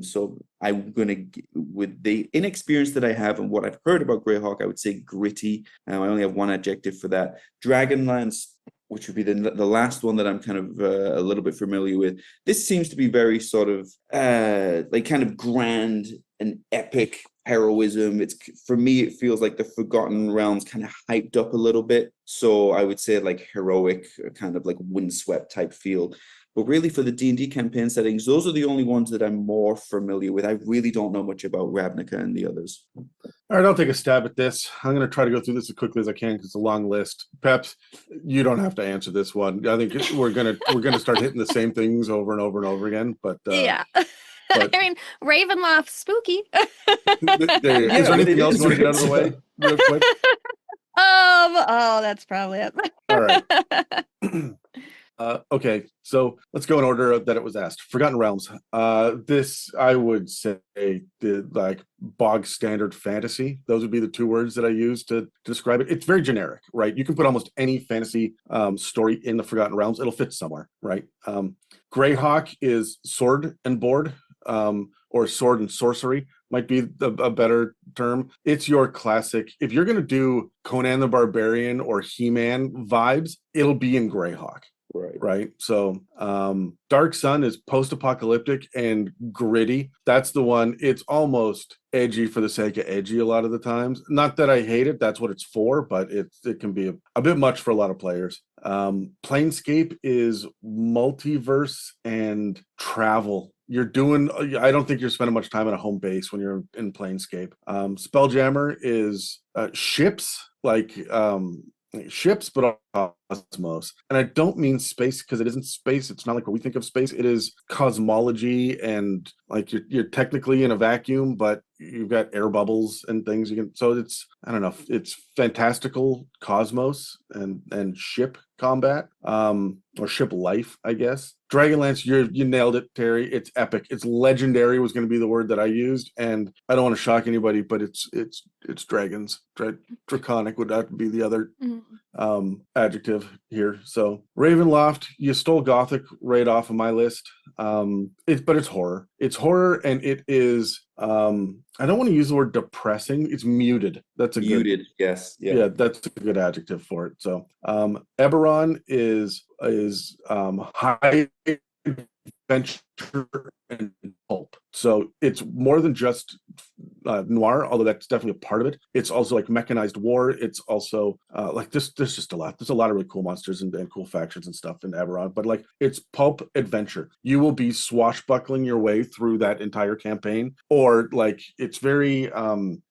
So I'm going to, with the inexperience that I have and what I've heard about Greyhawk, I would say gritty. I only have 1 adjective for that. Dragonlance, which would be the last one that I'm kind of a little bit familiar with. This seems to be very sort of like kind of grand and epic heroism. For me, it feels like the Forgotten Realms kind of hyped up a little bit. So I would say like heroic, kind of like windswept type feel. But really for the D&D campaign settings, those are the only ones that I'm more familiar with. I really don't know much about Ravnica and the others. All right, I'll take a stab at this. I'm going to try to go through this as quickly as I can because it's a long list. Peps, you don't have to answer this one. I think we're gonna start hitting the same things over and over and over again. But Yeah. but I mean, Ravenloft, spooky. is there anything else you want to get out of the way real quick? Oh, that's probably it. All right. Okay, so let's go in order that it was asked. Forgotten Realms. This I would say the like bog standard fantasy. Those would be the 2 words that I use to describe it. It's very generic, right? You can put almost any fantasy story in the Forgotten Realms. It'll fit somewhere, right? Greyhawk is sword and board, or sword and sorcery might be a better term. It's your classic. If you're going to do Conan the Barbarian or He-Man vibes, it'll be in Greyhawk. Right. So Dark Sun is post-apocalyptic and gritty. That's the one. It's almost edgy for the sake of edgy a lot of the times. Not that I hate it. That's what it's for, but it can be a bit much for a lot of players. Planescape is multiverse and travel. I don't think you're spending much time at a home base when you're in Planescape. Spelljammer is ships, like ships, but cosmos. And I don't mean space because it isn't space. It's not like what we think of space. It is cosmology, and like you're technically in a vacuum, but you've got air bubbles and things you can. So it's, I don't know, it's fantastical cosmos and ship combat, or ship life, I guess. Dragonlance, you nailed it, Terry. It's epic. It's legendary was going to be the word that I used, and I don't want to shock anybody, but it's dragons. Draconic would have to be the other adjective here. So Ravenloft, you stole Gothic right off of my list. But it's horror. It's horror, and it is. I don't want to use the word depressing. It's muted. That's a muted. Good, yes. Yeah, that's a good adjective for it. So Eberron is high adventure and pulp. So it's more than just noir, although that's definitely a part of it. It's also like mechanized war. It's also like there's just a lot. There's a lot of really cool monsters and cool factions and stuff in Eberron, but like it's pulp adventure. You will be swashbuckling your way through that entire campaign, or like it's very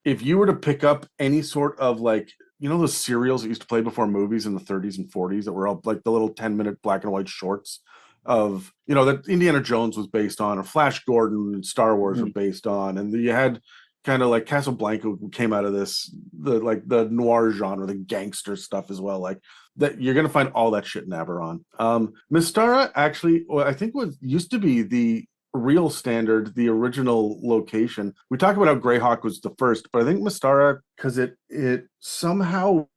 if you were to pick up any sort of like, you know, those serials that used to play before movies in the 30s and 40s that were all like the little 10-minute black and white shorts of, you know, that Indiana Jones was based on, or Flash Gordon and Star Wars were based on, and you had kind of like Casablanca came out of this, the noir genre, the gangster stuff as well. Like that, you're gonna find all that shit in Aberon. Mystara actually, well, I think used to be the real standard, the original location. We talk about how Greyhawk was the first, but I think Mystara, because it somehow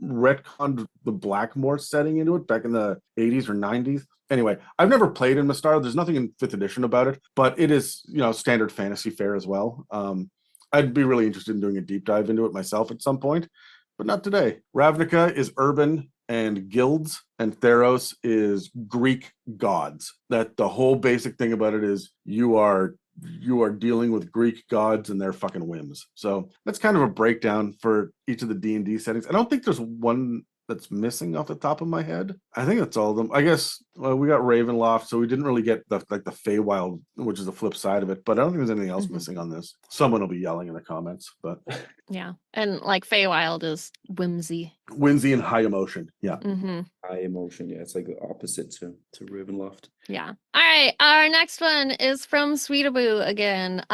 retconned the Blackmore setting into it back in the 80s or 90s. Anyway, I've never played in Mystara. There's nothing in 5th edition about it, but it is, you know, standard fantasy fare as well. I'd be really interested in doing a deep dive into it myself at some point, but not today. Ravnica is urban and guilds, and Theros is Greek gods. That the whole basic thing about it is you are dealing with Greek gods and their fucking whims. So that's kind of a breakdown for each of the D&D settings. I don't think there's one that's missing off the top of my head. I think that's all of them. I guess we got Ravenloft, so we didn't really get the Feywild, which is the flip side of it. But I don't think there's anything else missing on this. Someone will be yelling in the comments, but Yeah, and like Feywild is whimsy and high emotion. Yeah, high emotion. Yeah, it's like the opposite to Ravenloft. Yeah. All right. Our next one is from Sweetaboo again.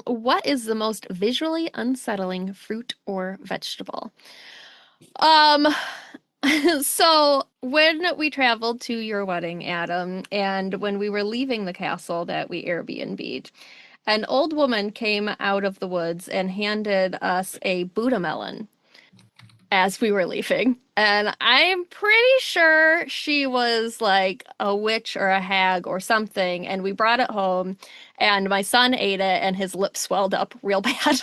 What is the most visually unsettling fruit or vegetable? So when we traveled to your wedding, Adam, and when we were leaving the castle that we Airbnb'd, an old woman came out of the woods and handed us a Buddha melon as we were leaving. And I'm pretty sure she was like a witch or a hag or something. And we brought it home, and my son ate it, and his lips swelled up real bad.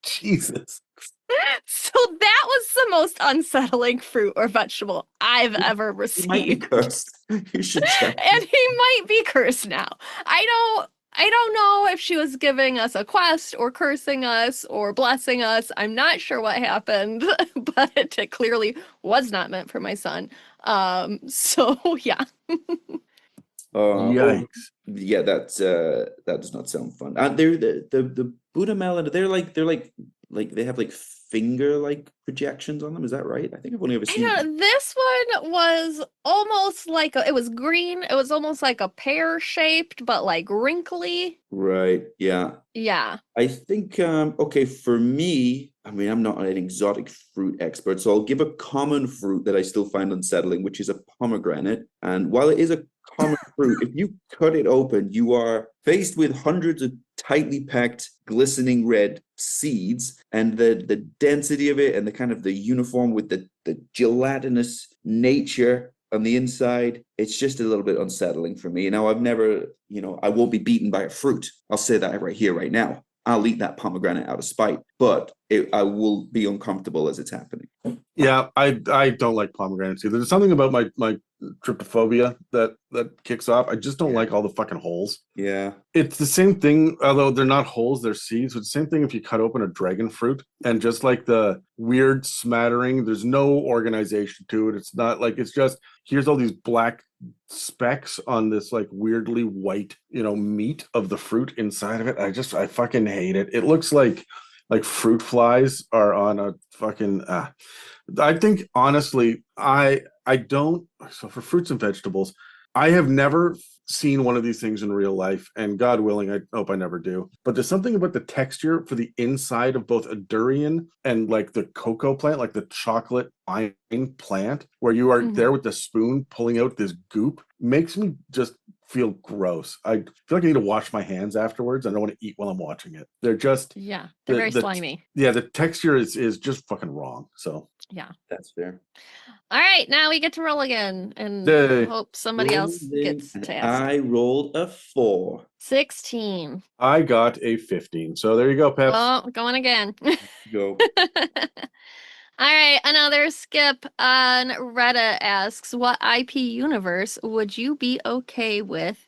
Jesus. So that was the most unsettling fruit or vegetable I've ever He might be received. cursed. You should check. And he might be cursed now. I don't know if she was giving us a quest or cursing us or blessing us. I'm not sure what happened, but it clearly was not meant for my son. So yeah. Yikes. Yeah, that does not sound fun. They're the Buddha melon. They're like they have like finger like projections on them. Is that right? I think I've only ever seen. This one was almost like it was green. It was almost like a pear shaped, but like wrinkly. Right. Yeah. Yeah. I think okay, for me, I mean, I'm not an exotic fruit expert, so I'll give a common fruit that I still find unsettling, which is a pomegranate. And while it is a common fruit, if you cut it open, you are faced with hundreds of tightly packed, glistening red seeds, and the density of it and the kind of the uniform with the gelatinous nature on the inside, it's just a little bit unsettling for me. Now, I've never, I won't be beaten by a fruit. I'll say that right here, right now. I'll eat that pomegranate out of spite, but I will be uncomfortable as it's happening. Yeah, I don't like pomegranates either. There's something about my trypophobia that kicks off. I just don't like all the fucking holes. Yeah. It's the same thing, although they're not holes, they're seeds. It's the same thing if you cut open a dragon fruit and just like the weird smattering, there's no organization to it. It's not like, it's just, here's all these black specks on this like weirdly white, meat of the fruit inside of it. I fucking hate it. It looks like fruit flies are on a fucking I think honestly I don't. So for fruits and vegetables, I have never seen one of these things in real life, and God willing, I hope I never do. But there's something about the texture for the inside of both a durian and like the cocoa plant, like the chocolate vine plant, where you are there with the spoon pulling out this goop, makes me just feel gross. I feel like I need to wash my hands afterwards. I don't want to eat while I'm watching it. They're just they're very slimy. Yeah, the texture is just fucking wrong. So yeah, that's fair. All right, now we get to roll again, and hope somebody else gets to ask. I rolled a 4. 16. I got a 15. So there you go, Peps. Oh, going again. Go. All right, another Skip on Reddit asks, what IP universe would you be okay with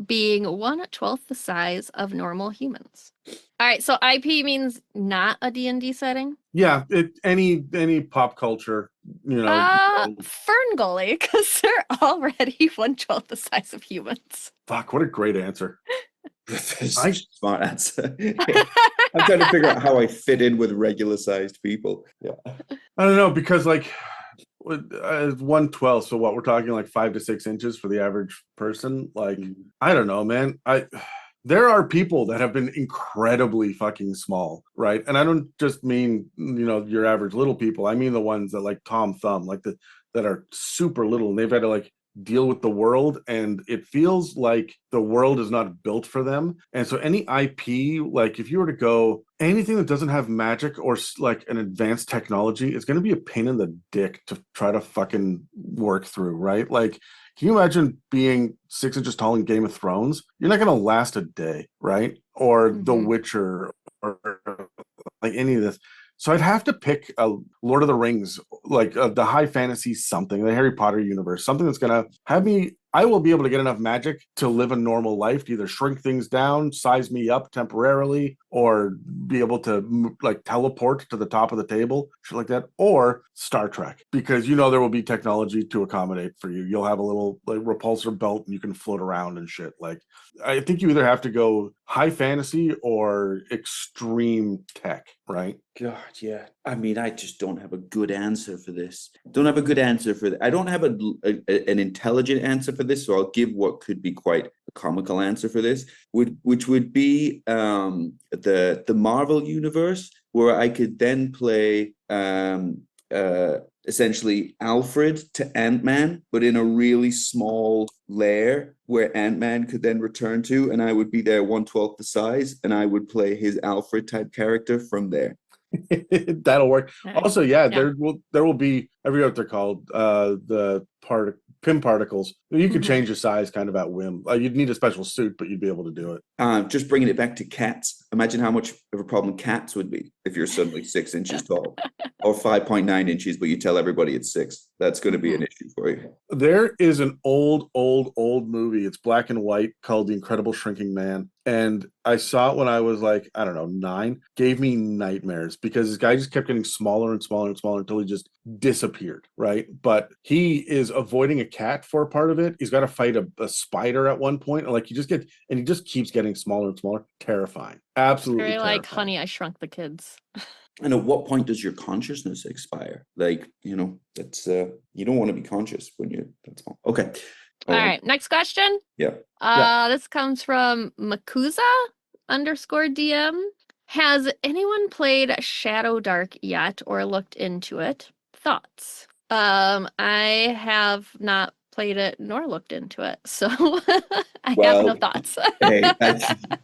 being 1/12 the size of normal humans? All right, so IP means not a D&D setting. Yeah, any pop culture, Ferngully, because they're already 1/12 the size of humans. Fuck, what a great answer. That's such a smart answer. I'm trying to figure out how I fit in with regular sized people. Yeah. I don't know, because like 1/12, so what we're talking like 5 to 6 inches for the average person. Like, I don't know, man. There are people that have been incredibly fucking small, right? And I don't just mean, your average little people. I mean the ones that like Tom Thumb, like that are super little, and they've had to like deal with the world, and it feels like the world is not built for them. And so any IP, like if you were to go anything that doesn't have magic or like an advanced technology, it's going to be a pain in the dick to try to fucking work through, right? Like, can you imagine being 6 inches tall in Game of Thrones? You're not going to last a day, right? Or The Witcher, or like any of this. So I'd have to pick a Lord of the Rings, like the high fantasy something, the Harry Potter universe, something that's going to have me. I will be able to get enough magic to live a normal life, to either shrink things down, size me up temporarily, or be able to like teleport to the top of the table, shit like that, or Star Trek, because there will be technology to accommodate for you. You'll have a little like repulsor belt and you can float around and shit. Like, I think you either have to go high fantasy or extreme tech, right? God, yeah. I mean, I just don't have a good answer for this. Don't have a good answer for that. I don't have an intelligent answer for this, so I'll give what could be quite a comical answer for this, which would be the Marvel universe, where I could then play essentially Alfred to Ant-Man, but in a really small lair where Ant-Man could then return to, and I would be there 1/12 the size, and I would play his Alfred type character from there. That'll work. Also, yeah, Yeah. there will be, I forget what they're called, the PIM particles. You could change your size kind of at whim. You'd need a special suit, but you'd be able to do it. Just bringing it back to cats. Imagine how much of a problem cats would be if you're suddenly 6 inches tall, or 5.9 inches, but you tell everybody it's 6. That's going to be an issue for you. There is an old movie. It's black and white, called The Incredible Shrinking Man. And I saw it when I was like, I don't know, 9. Gave me nightmares because this guy just kept getting smaller and smaller and smaller until he just disappeared, right? But he is avoiding a cat for a part of it. He's got to fight a spider at one point. And like he just keeps getting smaller and smaller. Terrifying. Absolutely Very terrifying. like Honey, I Shrunk the Kids. And at what point does your consciousness expire? Like, that's you don't want to be conscious when you're that small. Okay. All right, next question. Yeah. This comes from Makuza _DM. Has anyone played Shadow Dark yet or looked into it? Thoughts? I have not played it nor looked into it, so I have no thoughts. Hey,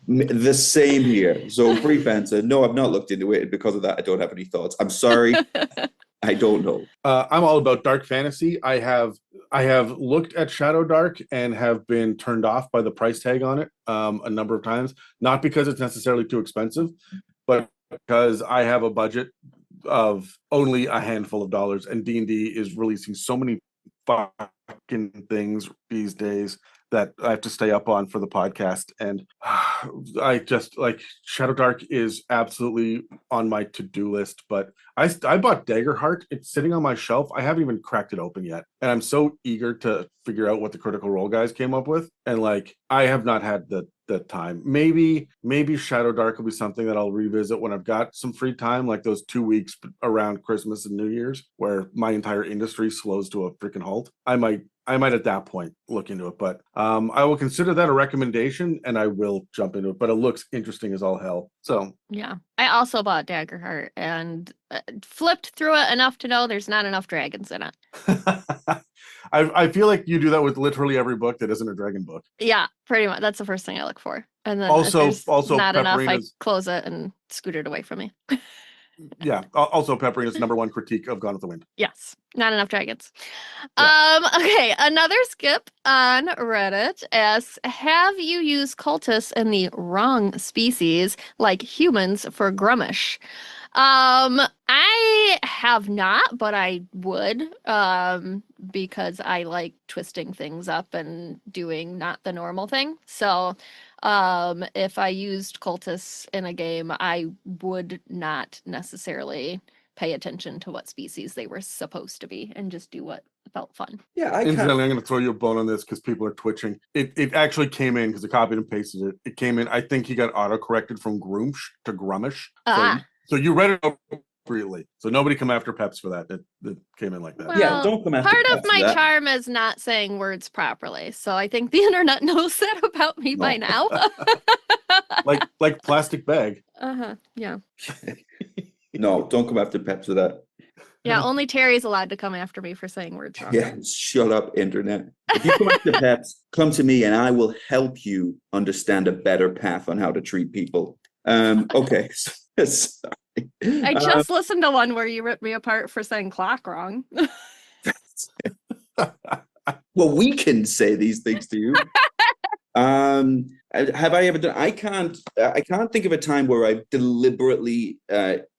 the same here. So brief answer: no, I've not looked into it, and because of that, I don't have any thoughts. I'm sorry. I don't know. I'm all about dark fantasy. I have looked at Shadow Dark and have been turned off by the price tag on it a number of times. Not because it's necessarily too expensive, but because I have a budget of only a handful of dollars, and D&D is releasing so many fucking things these days that I have to stay up on for the podcast. And I just like Shadow Dark is absolutely on my to-do list, but I bought Daggerheart. It's sitting on my shelf. I haven't even cracked it open yet. And I'm so eager to figure out what the Critical Role guys came up with. And like, I have not had the time. Maybe Shadow Dark will be something that I'll revisit when I've got some free time, like those 2 weeks around Christmas and New Year's, where my entire industry slows to a freaking halt. I might at that point look into it, but I will consider that a recommendation and I will jump into it, but it looks interesting as all hell. So yeah, I also bought Daggerheart and flipped through it enough to know there's not enough dragons in it. I feel like you do that with literally every book that isn't a dragon book. Yeah, pretty much. That's the first thing I look for. And then also not enough, I Pepperina's, close it and scoot it away from me. Yeah. Also, Pepperina's number one critique of Gone with the Wind. Yes, not enough dragons. Yeah. Okay, another skip on Reddit asks, have you used cultists in the wrong species, like humans, for Grummish? I have not, but I would, because I like twisting things up and doing not the normal thing. So if I used cultists in a game, I would not necessarily pay attention to what species they were supposed to be and just do what felt fun. Yeah, Incidentally, I'm going to throw you a bone on this because people are twitching. It actually came in because I copied and pasted it. It came in. I think he got auto-corrected from Groomsh to Grummish. So you read it appropriately. So nobody come after Peps for that. That came in like that. Well, yeah, don't come after part of Peps for my that. charm is not saying words properly, so I think the internet knows that about me by now. like plastic bag. Yeah. No, don't come after Peps for that. Yeah, only Terry's allowed to come after me for saying words wrong. Yeah, shut up, internet. If you come after Peps, come to me and I will help you understand a better path on how to treat people. Okay. Sorry. I just listened to one where you ripped me apart for saying clock wrong. Well, we can say these things to you. Have I ever done? I can't think of a time where I've deliberately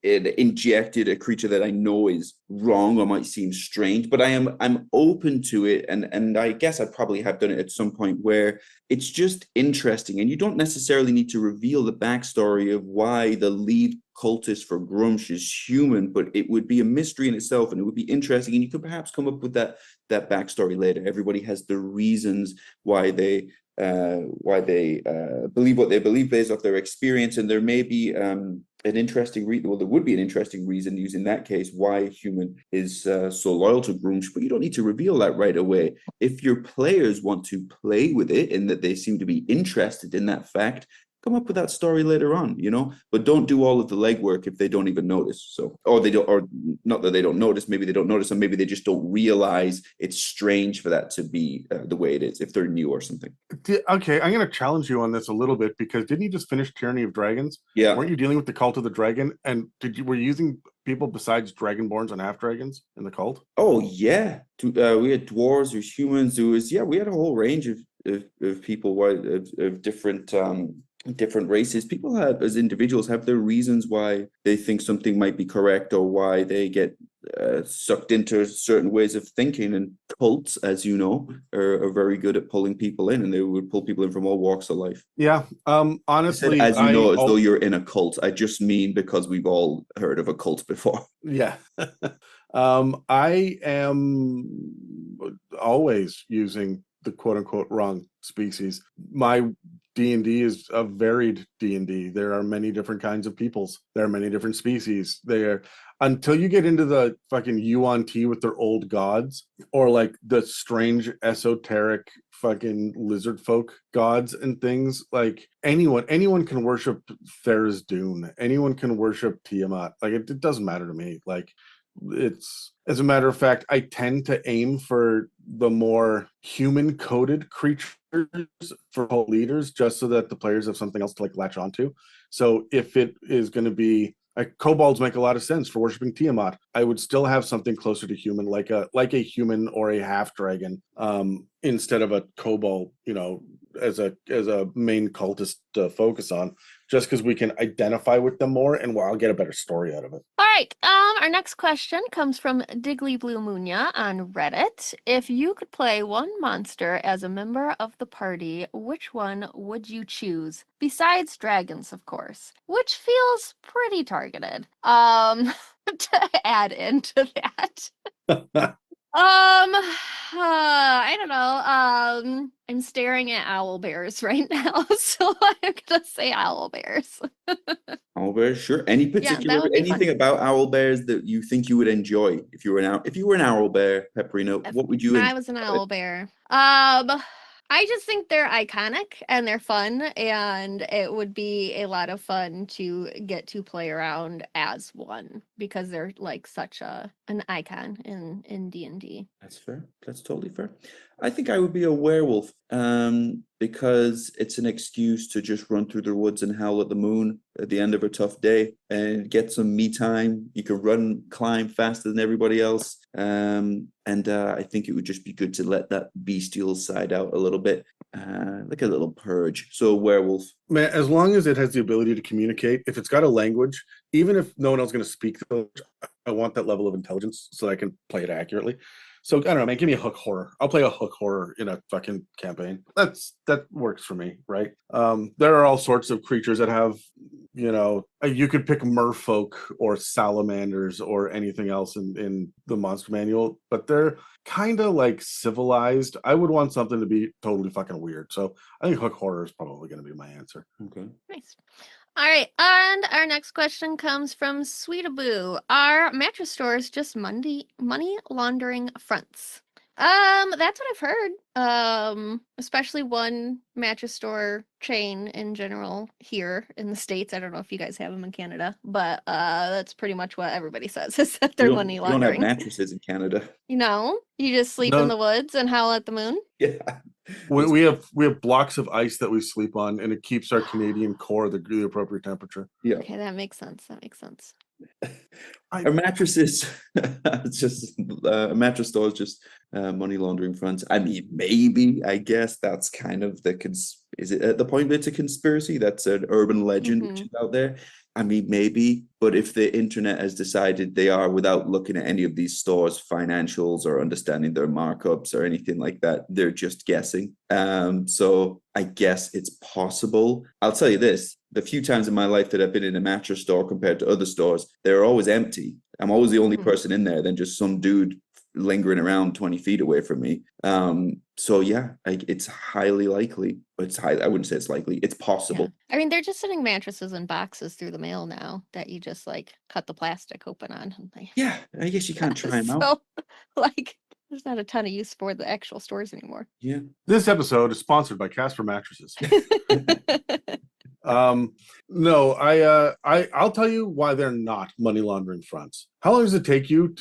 injected a creature that I know is wrong or might seem strange, but I'm open to it, and I guess I probably have done it at some point where it's just interesting, and you don't necessarily need to reveal the backstory of why the lead cultist for Grumsh is human, but it would be a mystery in itself, and it would be interesting, and you could perhaps come up with that backstory later. Everybody has the reasons why they believe what they believe based off their experience, and there may be an interesting reason. Well, there would be an interesting reason using that case why a human is so loyal to Grumsh, but you don't need to reveal that right away. If your players want to play with it and that they seem to be interested in that fact, come up with that story later on, but don't do all of the legwork if they don't even notice. So, or not that they don't notice, maybe they don't notice, and maybe they just don't realize it's strange for that to be the way it is if they're new or something. Okay, I'm going to challenge you on this a little bit because didn't you just finish Tyranny of Dragons? Yeah. Weren't you dealing with the cult of the dragon? And were you using people besides dragonborns and half dragons in the cult? Oh yeah, we had dwarves, there's humans, we had a whole range of people, of different races. People as individuals have their reasons why they think something might be correct or why they get sucked into certain ways of thinking, and cults, as you know, are very good at pulling people in, and they would pull people in from all walks of life. Yeah. Honestly, as though you're in a cult. I just mean because we've all heard of a cult before. Yeah. I am always using the quote unquote wrong species. My D&D is a varied D&D. There are many different kinds of peoples. There are many different species. Until you get into the fucking Yuan-Ti with their old gods, or like the strange esoteric fucking lizard folk gods and things, like anyone can worship Tharizdun. Anyone can worship Tiamat. Like it doesn't matter to me. Like it's, as a matter of fact, I tend to aim for the more human coded creatures for whole leaders, just so that the players have something else to like latch onto. So if it is going to be kobolds, make a lot of sense for worshiping Tiamat. I would still have something closer to human, like a human or a half dragon, instead of a kobold, as a main cultist to focus on, just because we can identify with them more, and I'll get a better story out of it. All right. Our next question comes from Diggly Blue Munya on Reddit. If you could play one monster as a member of the party, which one would you choose? Besides dragons, of course, which feels pretty targeted. To add into that. I don't know. I'm staring at owl bears right now, so I'm gonna say owl bears. Owl bears, sure. Anything about owl bears that you think you would enjoy if you were an owl bear, Pepperina? What would you? I was an owl bear. I just think they're iconic and they're fun, and it would be a lot of fun to get to play around as one because they're like such an icon in D&D. That's fair. That's totally fair. I think I would be a werewolf, because it's an excuse to just run through the woods and howl at the moon at the end of a tough day and get some me time. You can climb faster than everybody else. And I think it would just be good to let that bestial side out a little bit, like a little purge. So werewolf. Man, as long as it has the ability to communicate, if it's got a language, even if no one else is going to speak the language, I want that level of intelligence so I can play it accurately. So I don't know, man. Give me a hook horror. I'll play a hook horror in a fucking campaign. That works for me, right? There are all sorts of creatures that have, you could pick merfolk or salamanders or anything else in the monster manual, but they're kind of like civilized. I would want something to be totally fucking weird. So I think hook horror is probably going to be my answer. Okay. Nice. All right, and our next question comes from Sweetaboo. Are mattress stores just money laundering fronts? That's what I've heard. Especially one mattress store chain in general here in the States. I don't know if you guys have them in Canada, but that's pretty much what everybody says is that they're money We don't have laundering. mattresses in Canada. You just sleep in the woods and howl at the moon. Yeah. We have blocks of ice that we sleep on, and it keeps our Canadian core the appropriate temperature. Yeah. Okay, that makes sense. Our mattresses, it's just a mattress store is just money laundering fronts. I mean, maybe, I guess that's kind of is it at the point that it's a conspiracy? That's an urban legend which is out there. I mean, maybe, but if the internet has decided they are, without looking at any of these stores' financials or understanding their markups or anything like that, they're just guessing. So I guess it's possible. I'll tell you this, the few times in my life that I've been in a mattress store compared to other stores, they're always empty. I'm always the only person in there than just some dude lingering around 20 feet away from me. So yeah, it's highly likely, but I wouldn't say it's likely. It's possible. Yeah. I mean, they're just sending mattresses in boxes through the mail now that you just cut the plastic open on. Yeah, I guess you can't try them so, out. there's not a ton of use for the actual stores anymore. Yeah. This episode is sponsored by Casper Mattresses. No, I'll tell you why they're not money laundering fronts. How long does it take you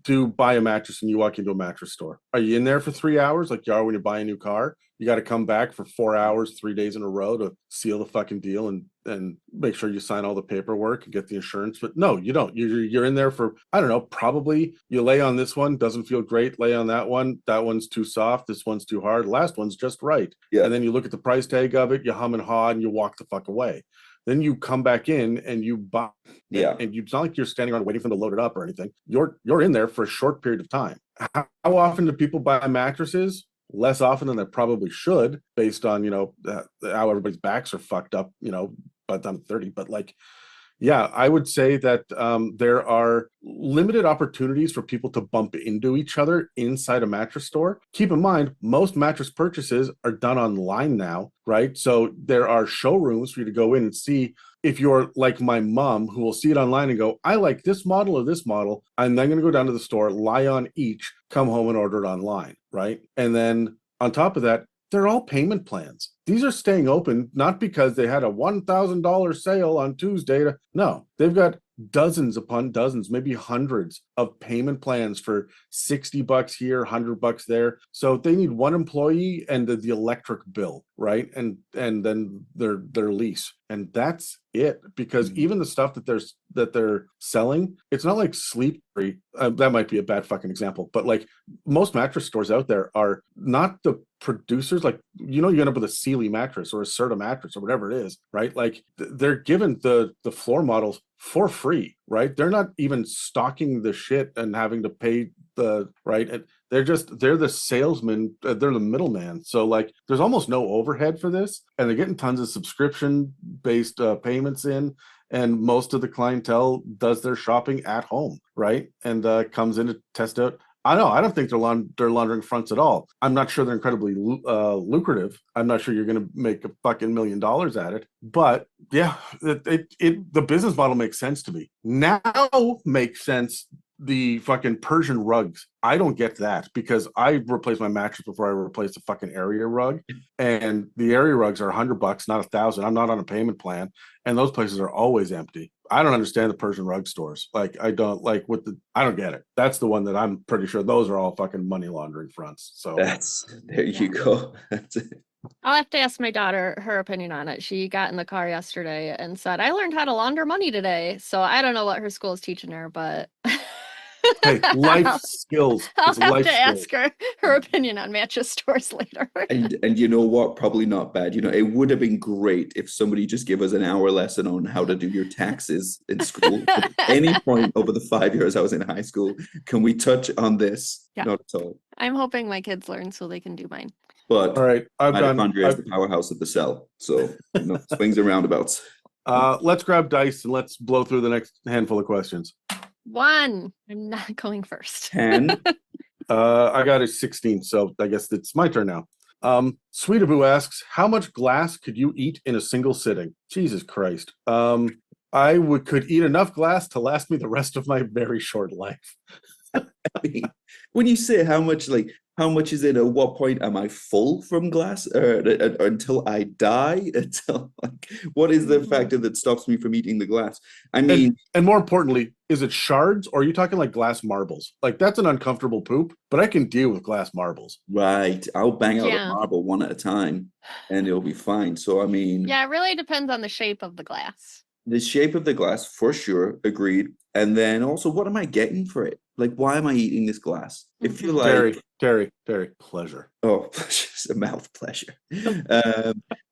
to buy a mattress and you walk into a mattress store? Are you in there for 3 hours like you are when you buy a new car? You got to come back for 4 hours, 3 days in a row to seal the fucking deal and make sure you sign all the paperwork and get the insurance. But no, you don't. You're in there for, I don't know, probably you lay on this one, doesn't feel great. Lay on that one's too soft. This one's too hard. Last one's just right. Yeah. And then you look at the price tag of it, you hum and haw, and you walk the fuck away. Then you come back in and you buy. Yeah. And it's not like you're standing around waiting for them to load it up or anything. You're in there for a short period of time. How often do people buy mattresses? Less often than they probably should, based on how everybody's backs are fucked up, by the time I'm 30. But yeah, I would say that there are limited opportunities for people to bump into each other inside a mattress store. Keep in mind, most mattress purchases are done online now, right? So there are showrooms for you to go in and see. If you're like my mom, who will see it online and go, I like this model or this model, I'm then going to go down to the store, lie on each, come home and order it online, right? And then on top of that, they're all payment plans. These are staying open, not because they had a $1,000 sale on Tuesday. No, they've got dozens upon dozens, maybe hundreds of payment plans for $60 here, $100 there. So they need one employee and the electric bill, right? And then their lease. And that's it, because even the stuff that they're selling, it's not like Sleep Free. That might be a bad fucking example, but most mattress stores out there are not the producers. You end up with a Sealy mattress or a Serta mattress or whatever it is, right? They're given the floor models for free, right? They're not even stocking the shit and having to pay right. And they're the salesman. They're the middleman. So there's almost no overhead for this, and they're getting tons of subscription based payments in. And most of the clientele does their shopping at home, right? And comes in to test out. I don't think they're laundering fronts at all. I'm not sure they're incredibly lucrative. I'm not sure you're going to make a fucking $1 million at it. But yeah, the business model makes sense to me. Now makes sense. The fucking Persian rugs. I don't get that, because I replaced my mattress before I replaced the fucking area rug, and the area rugs are $100, not $1,000. I'm not on a payment plan, and those places are always empty. I don't understand the Persian rug stores. I don't get it. That's the one that I'm pretty sure those are all fucking money laundering fronts. So there you go. That's it. I'll have to ask my daughter her opinion on it. She got in the car yesterday and said, I learned how to launder money today. So I don't know what her school is teaching her, but Hey, life skills. I'll It's have life to skills. ask her opinion on mattress stores later. And you know what? Probably not bad. You know, it would have been great if somebody just gave us an hour lesson on how to do your taxes in school. At any point over the 5 years I was in high school, can we touch on this? Yeah. Not at all. I'm hoping my kids learn so they can do mine. But All right, I've done. mitochondria is the powerhouse of the cell. So, you know, swings and roundabouts. Let's grab dice and let's blow through the next handful of questions. 1. I'm not going first. 10. I got a 16, so I guess it's my turn now. Sweetaboo asks, how much glass could you eat in a single sitting? Jesus Christ. I could eat enough glass to last me the rest of my very short life. I mean, when you say how much is it? At what point am I full from glass? Until I die? Until what is the factor that stops me from eating the glass? I mean, and more importantly, is it shards or are you talking like glass marbles? Like that's an uncomfortable poop, but I can deal with glass marbles. right. I'll bang out a marble one at a time, and it'll be fine. So I mean, Yeah, it really depends on the shape of the glass. the shape of the glass for sure, agreed. And then also, what am I getting for it? Like, why am I eating this glass? It feel like Terry, pleasure. Oh, it's a mouth pleasure.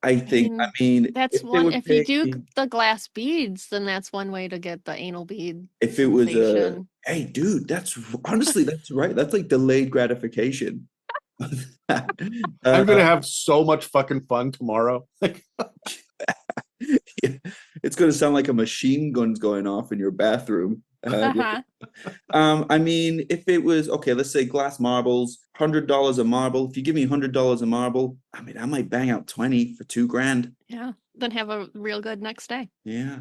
I think. I mean, that's one. If you do the glass beads, then that's one way to get the anal bead. If it was a, hey, dude, that's honestly that's right. That's like delayed gratification. I'm gonna have so much fucking fun tomorrow. It's going to sound like a machine gun's going off in your bathroom. I mean, if it was okay, let's say glass marbles, $100 a marble. If you give me $100 a marble, I mean, I might bang out 20 for $2,000. Yeah, then have a real good next day. Yeah,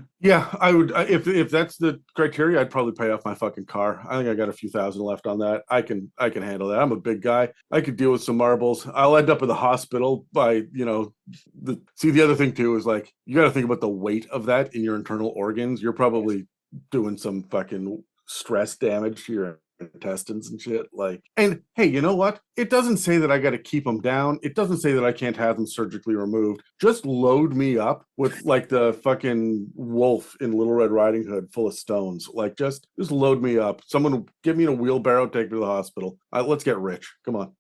I would. If that's the criteria, I'd probably pay off my fucking car. I think I got a few thousand left on that. I can handle that. I'm a big guy. I could deal with some marbles. I'll end up in the hospital by the other thing too is like you got to think about the weight of that in your internal organs. You're probably doing some fucking stress damage to your intestines and shit. Like, and hey, you know what? It doesn't say that I got to keep them down. It doesn't say that I can't have them surgically removed. Just load me up with like the fucking wolf in Little Red Riding Hood full of stones. Like, just load me up. Someone get me in a wheelbarrow, take me to the hospital. Let's get rich. Come on.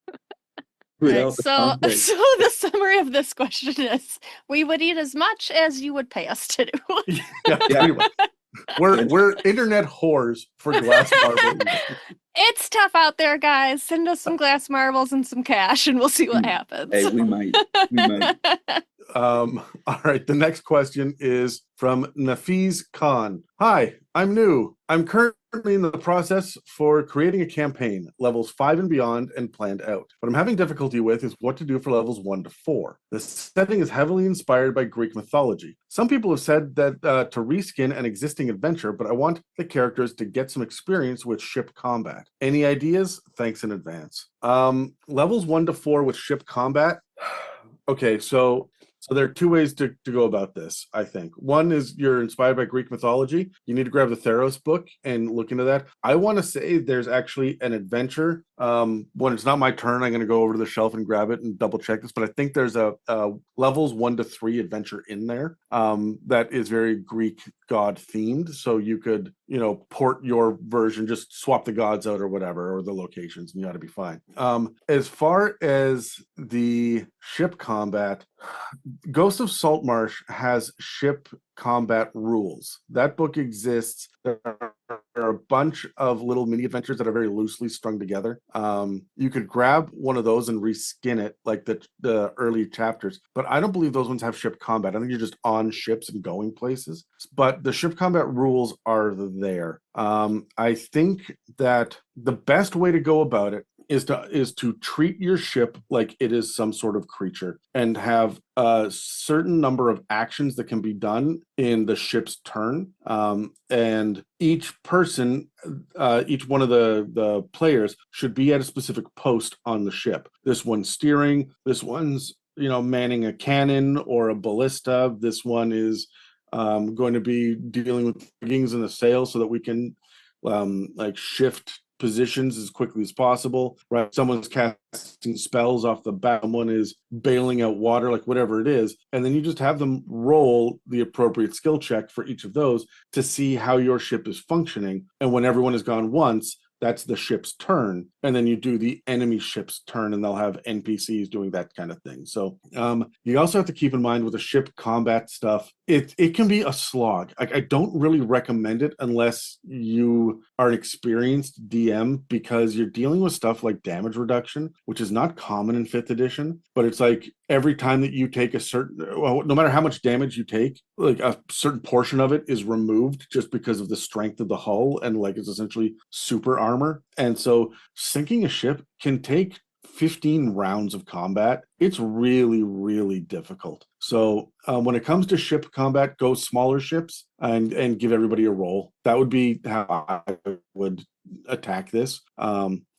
Right, so the summary of this question is: we would eat as much as you would pay us to do. Yeah, pretty much. We're internet whores for glass marble. It's tough out there, guys. Send us some glass marbles and some cash, and we'll see what happens. Hey, we might. All right. The next question is from Nafiz Khan. Hi, I'm new. I'm currently in the process for creating a campaign, levels 5 and beyond, and planned out. What I'm having difficulty with is what to do for levels 1 to 4. The setting is heavily inspired by Greek mythology. Some people have said that to reskin an existing adventure, but I want the characters to get some experience with ship combat. Any ideas? Thanks in advance. Levels 1 to 4 with ship combat. Okay, so there are two ways to go about this, I think. One is you're inspired by Greek mythology. You need to grab the Theros book and look into that. I want to say there's actually an adventure. When it's not my turn, I'm going to go over to the shelf and grab it and double check this. But I think there's a levels 1 to 3 adventure in there that is very Greek god themed. So you could, port your version, just swap the gods out or whatever, or the locations, and you ought to be fine. As far as the ship combat, Ghost of Saltmarsh has ship combat rules. That book exists. There are a bunch of little mini adventures that are very loosely strung together. You could grab one of those and reskin it like the early chapters, but I don't believe those ones have ship combat. I think you're just on ships and going places, but the ship combat rules are there. I think that the best way to go about it is to treat your ship like it is some sort of creature and have a certain number of actions that can be done in the ship's turn. And each person, each one of the players should be at a specific post on the ship. This one's steering, this one's, manning a cannon or a ballista. This one is going to be dealing with riggings in the sail so that we can shift positions as quickly as possible, right? Someone's casting spells off the bat, someone is bailing out water, like whatever it is, and then you just have them roll the appropriate skill check for each of those to see how your ship is functioning. And when everyone has gone once, that's the ship's turn, and then you do the enemy ship's turn, and they'll have NPCs doing that kind of thing. So you also have to keep in mind with the ship combat stuff, it can be a slog. I don't really recommend it unless you are an experienced DM, because you're dealing with stuff like damage reduction, which is not common in 5th edition, but it's like every time that you take a certain, well, no matter how much damage you take, like a certain portion of it is removed just because of the strength of the hull, and like it's essentially super armor. And so sinking a ship can take 15 rounds of combat. It's really, really difficult. So when it comes to ship combat, go smaller ships and give everybody a roll. That would be how I would attack this.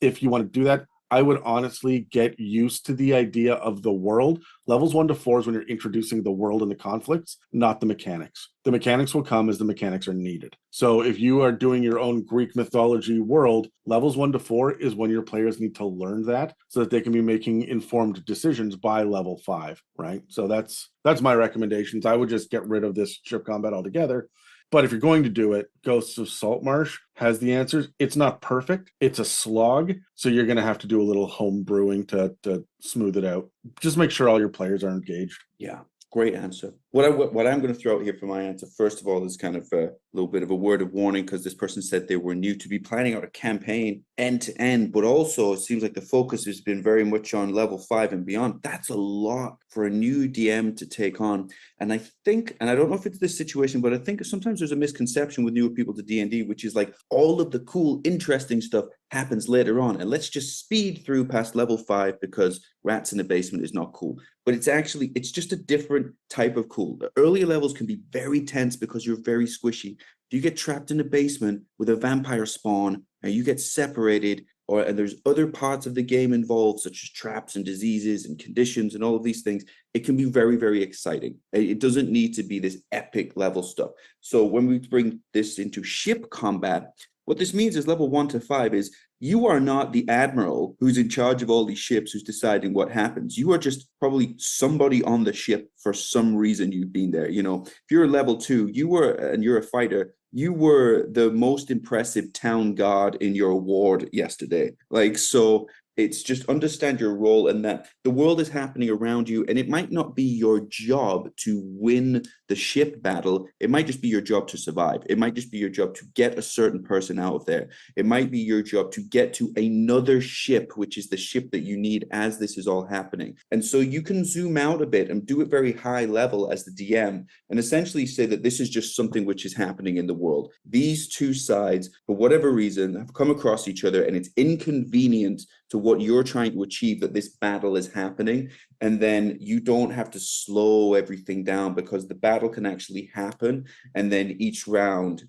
If you want to do that, I would honestly get used to the idea of the world. Levels 1 to 4 is when you're introducing the world and the conflicts, not the mechanics. The mechanics will come as the mechanics are needed. So if you are doing your own Greek mythology world, levels 1 to 4 is when your players need to learn that so that they can be making informed decisions by level 5, right? So that's my recommendations. I would just get rid of this ship combat altogether. But if you're going to do it, Ghosts of Saltmarsh has the answers. It's not perfect. It's a slog. So you're going to have to do a little home brewing to smooth it out. Just make sure all your players are engaged. Yeah, great answer. What I'm going to throw out here for my answer, first of all, is kind of a little bit of a word of warning, because this person said they were new to be planning out a campaign end to end, but also it seems like the focus has been very much on level 5 and beyond. That's a lot for a new DM to take on. And I think, and I don't know if it's this situation, but I think sometimes there's a misconception with newer people to D&D, which is like all of the cool, interesting stuff happens later on. And let's just speed through past level 5 because rats in the basement is not cool. But it's just a different type of cool. The earlier levels can be very tense because you're very squishy. If you get trapped in the basement with a vampire spawn and you get separated, and there's other parts of the game involved, such as traps and diseases and conditions and all of these things, it can be very, very exciting. It doesn't need to be this epic level stuff. So when we bring this into ship combat, what this means is level 1 to 5 is you are not the admiral who's in charge of all these ships who's deciding what happens. You are just probably somebody on the ship for some reason you've been there. You know, if you're level 2, you're a fighter, you were the most impressive town guard in your ward yesterday. Like, so it's just understand your role and that the world is happening around you, and it might not be your job to win the ship battle. It might just be your job to survive. It might just be your job to get a certain person out of there. It might be your job to get to another ship, which is the ship that you need as this is all happening. And so you can zoom out a bit and do it very high level as the DM and essentially say that this is just something which is happening in the world. These two sides, for whatever reason, have come across each other, and it's inconvenient to what you're trying to achieve that this battle is happening. And then you don't have to slow everything down because the battle can actually happen. And then each round,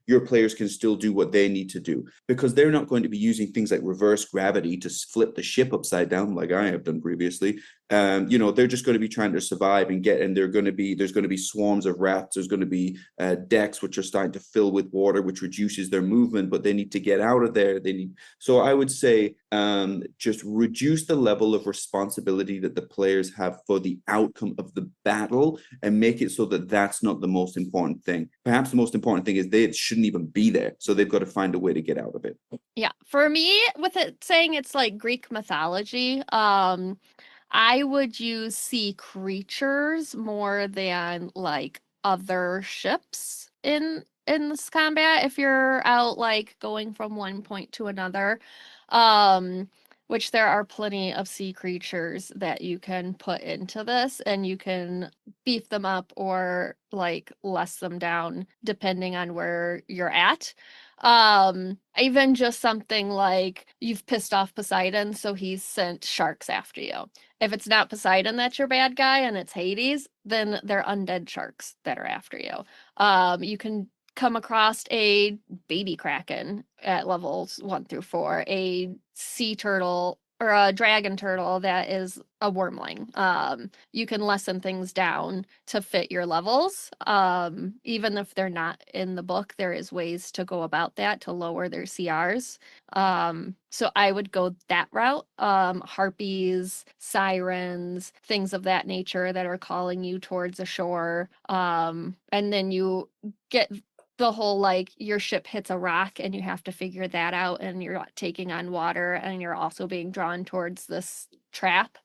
your players can still do what they need to do, because they're not going to be using things like reverse gravity to flip the ship upside down like I have done previously. They're just going to be trying to survive and there's going to be swarms of rats. There's going to be decks which are starting to fill with water, which reduces their movement, but they need to get out of there. So I would say just reduce the level of responsibility that the players have for the outcome of the battle and make it so that that's not the most important thing. Perhaps the most important thing is they shouldn't even be there. So they've got to find a way to get out of it. Yeah. For me, with it saying it's like Greek mythology, I would use sea creatures more than like other ships in this combat if you're out like going from one point to another. Which there are plenty of sea creatures that you can put into this, and you can beef them up or like less them down depending on where you're at. Even just something like you've pissed off Poseidon, so he's sent sharks after you. If it's not Poseidon that's your bad guy and it's Hades, then they're undead sharks that are after you. You can come across a baby kraken at levels 1 through 4, a sea turtle or a dragon turtle that is a wormling. You can lessen things down to fit your levels. Even if they're not in the book, there is ways to go about that to lower their CRs. So I would go that route. Harpies, sirens, things of that nature that are calling you towards the shore. And then you get the whole like your ship hits a rock and you have to figure that out, and you're taking on water and you're also being drawn towards this trap.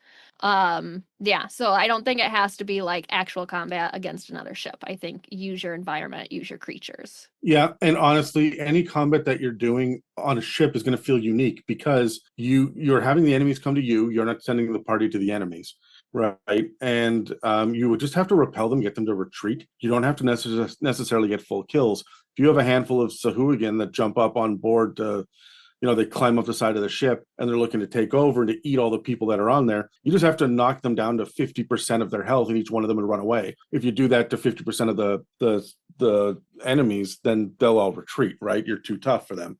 Yeah, so I don't think it has to be like actual combat against another ship. I think use your environment, use your creatures. Yeah, and honestly, any combat that you're doing on a ship is going to feel unique because you're having the enemies come to you. You're not sending the party to the enemies, right? And you would just have to repel them, get them to retreat. You don't have to necessarily get full kills. If you have a handful of Sahuagin that jump up on board to, they climb up the side of the ship and they're looking to take over and to eat all the people that are on there. You just have to knock them down to 50% of their health, and each one of them would run away. If you do that to 50% of the enemies, then they'll all retreat, right? You're too tough for them.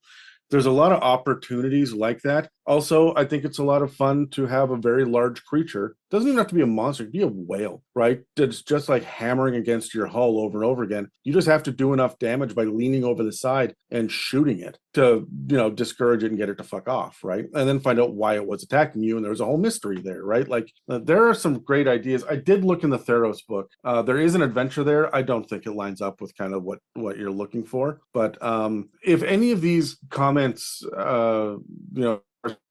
There's a lot of opportunities like that. Also, I think it's a lot of fun to have a very large creature. Doesn't even have to be a monster. It could be a whale, right? It's just like hammering against your hull over and over again. You just have to do enough damage by leaning over the side and shooting it to, discourage it and get it to fuck off, right? And then find out why it was attacking you. And there's a whole mystery there, right? Like there are some great ideas. I did look in the Theros book. There is an adventure there. I don't think it lines up with kind of what you're looking for. But if any of these comments,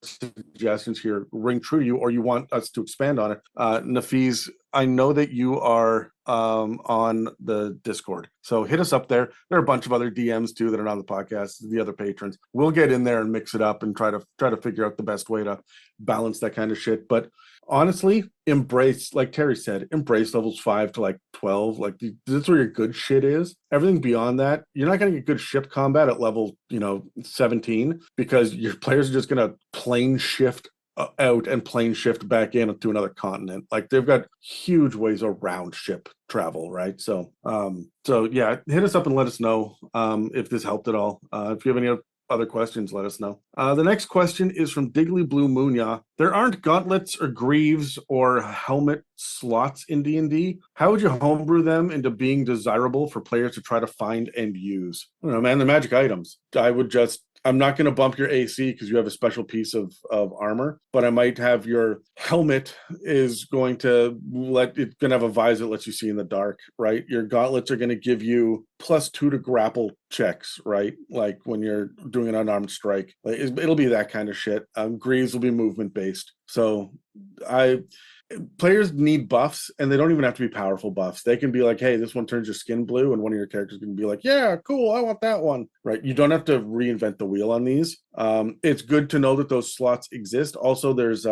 suggestions here ring true to you, or you want us to expand on it, Nafis, I know that you are on the Discord, so hit us up there. There are a bunch of other DMs too that are on the podcast, the other patrons. We'll get in there and mix it up and try to figure out the best way to balance that kind of shit. But honestly, embrace, like Terry said, embrace levels 5 to like 12. Like that's where your good shit is. Everything beyond that, you're not going to get good ship combat at level 17, because your players are just going to plane shift out and plane shift back in to another continent. Like they've got huge ways around ship travel, right? So yeah, hit us up and let us know if this helped at all. If you have any other questions, let us know. The next question is from Diggly Blue Moonya. There aren't gauntlets or greaves or helmet slots in D&D. How would you homebrew them into being desirable for players to try to find and use? I don't know, man, the magic items. I'm not going to bump your AC because you have a special piece of armor, but I might have your helmet is going to have a visor that lets you see in the dark, right? Your gauntlets are going to give you +2 to grapple checks, right? Like when you're doing an unarmed strike, it'll be that kind of shit. Greaves will be movement based. So players need buffs, and they don't even have to be powerful buffs. They can be like, hey, this one turns your skin blue, and one of your characters can be like, yeah, cool, I want that one, right? You don't have to reinvent the wheel on these. It's good to know that those slots exist. Also, there's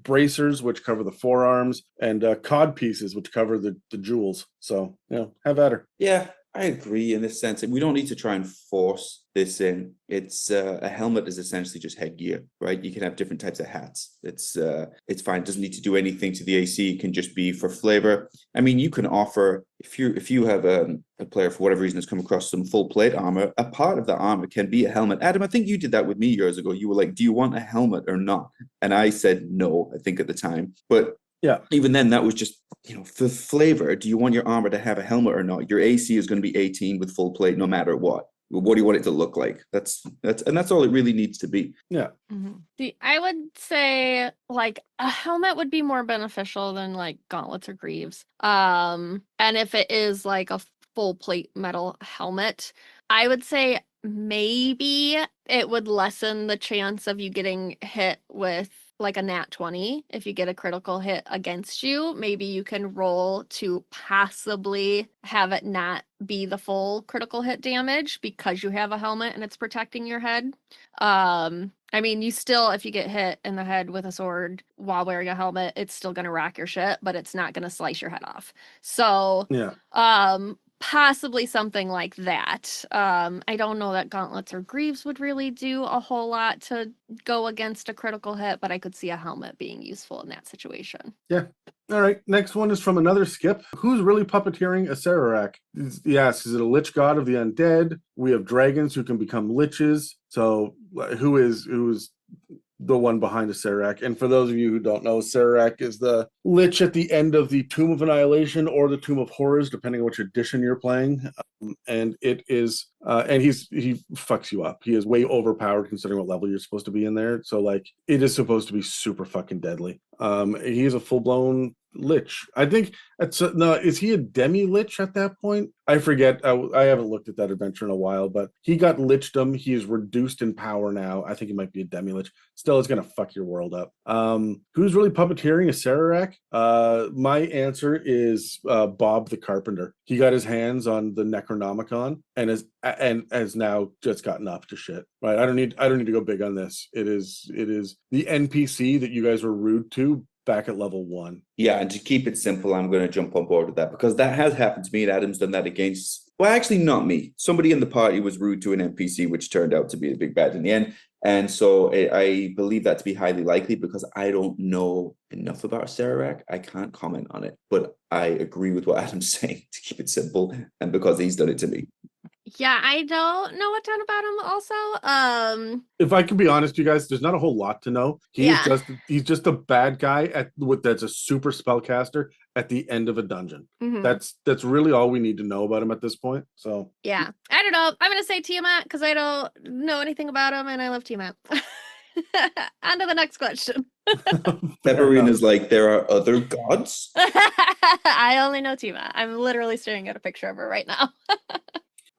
bracers, which cover the forearms, and cod pieces, which cover the jewels. So, have at her. Yeah, I agree in this sense. We don't need to try and force this in. It's a helmet is essentially just headgear, right? You can have different types of hats. It's fine. It doesn't need to do anything to the AC. It can just be for flavor. I mean, you can offer, if you have a player for whatever reason has come across some full plate armor, a part of the armor can be a helmet. Adam, I think you did that with me years ago. You were like, do you want a helmet or not? And I said no, I think at the time. But yeah, even then, that was just, for flavor. Do you want your armor to have a helmet or not? Your AC is going to be 18 with full plate, no matter what. What do you want it to look like? That's all it really needs to be. Yeah. Mm-hmm. I would say like a helmet would be more beneficial than like gauntlets or greaves. And if it is like a full plate metal helmet, I would say maybe it would lessen the chance of you getting hit with like a nat 20. If you get a critical hit against you, maybe you can roll to possibly have it not be the full critical hit damage because you have a helmet and it's protecting your head. I mean, you still, if you get hit in the head with a sword while wearing a helmet, it's still going to rack your shit, but it's not going to slice your head off. So, possibly something like that. I don't know that gauntlets or greaves would really do a whole lot to go against a critical hit, but I could see a helmet being useful in that situation. Yeah. All right. Next one is from another Skip. Who's really puppeteering a Sararak? He asks, is it a lich god of the undead? We have dragons who can become liches. So who is the one behind a Sararak? And for those of you who don't know, Sararak is the lich at the end of the Tomb of Annihilation or the Tomb of Horrors, depending on which edition you're playing. And it is And he fucks you up. He is way overpowered considering what level you're supposed to be in there. So like it is supposed to be super fucking deadly. He is a full-blown lich. I think no, is he a demi-lich at that point? I forget. I haven't looked at that adventure in a while, but he got lichdom. He is reduced in power now. I think he might be a demi-lich. Still, it's gonna fuck your world up. Who's really puppeteering a Sararak? My answer is Bob the Carpenter. He got his hands on the Necronomicon and has now just gotten up to shit. Right. I don't need to go big on this. It is the NPC that you guys were rude to back at level 1. Yeah, and to keep it simple, I'm going to jump on board with that because that has happened to me, and Adam's done that against, well, actually not me. Somebody in the party was rude to an NPC, which turned out to be a big bad in the end. And so I believe that to be highly likely because I don't know enough about Sararak. I can't comment on it, but I agree with what Adam's saying to keep it simple and because he's done it to me. Yeah, I don't know a ton about him also. If I can be honest, you guys, there's not a whole lot to know. He's just a bad guy that's a super spellcaster at the end of a dungeon. Mhm. That's really all we need to know about him at this point. So Yeah, I don't know. I'm gonna say Tiamat because I don't know anything about him, and I love Tiamat. On to the next question. Pepperina's like, there are other gods? I only know Tiamat. I'm literally staring at a picture of her right now.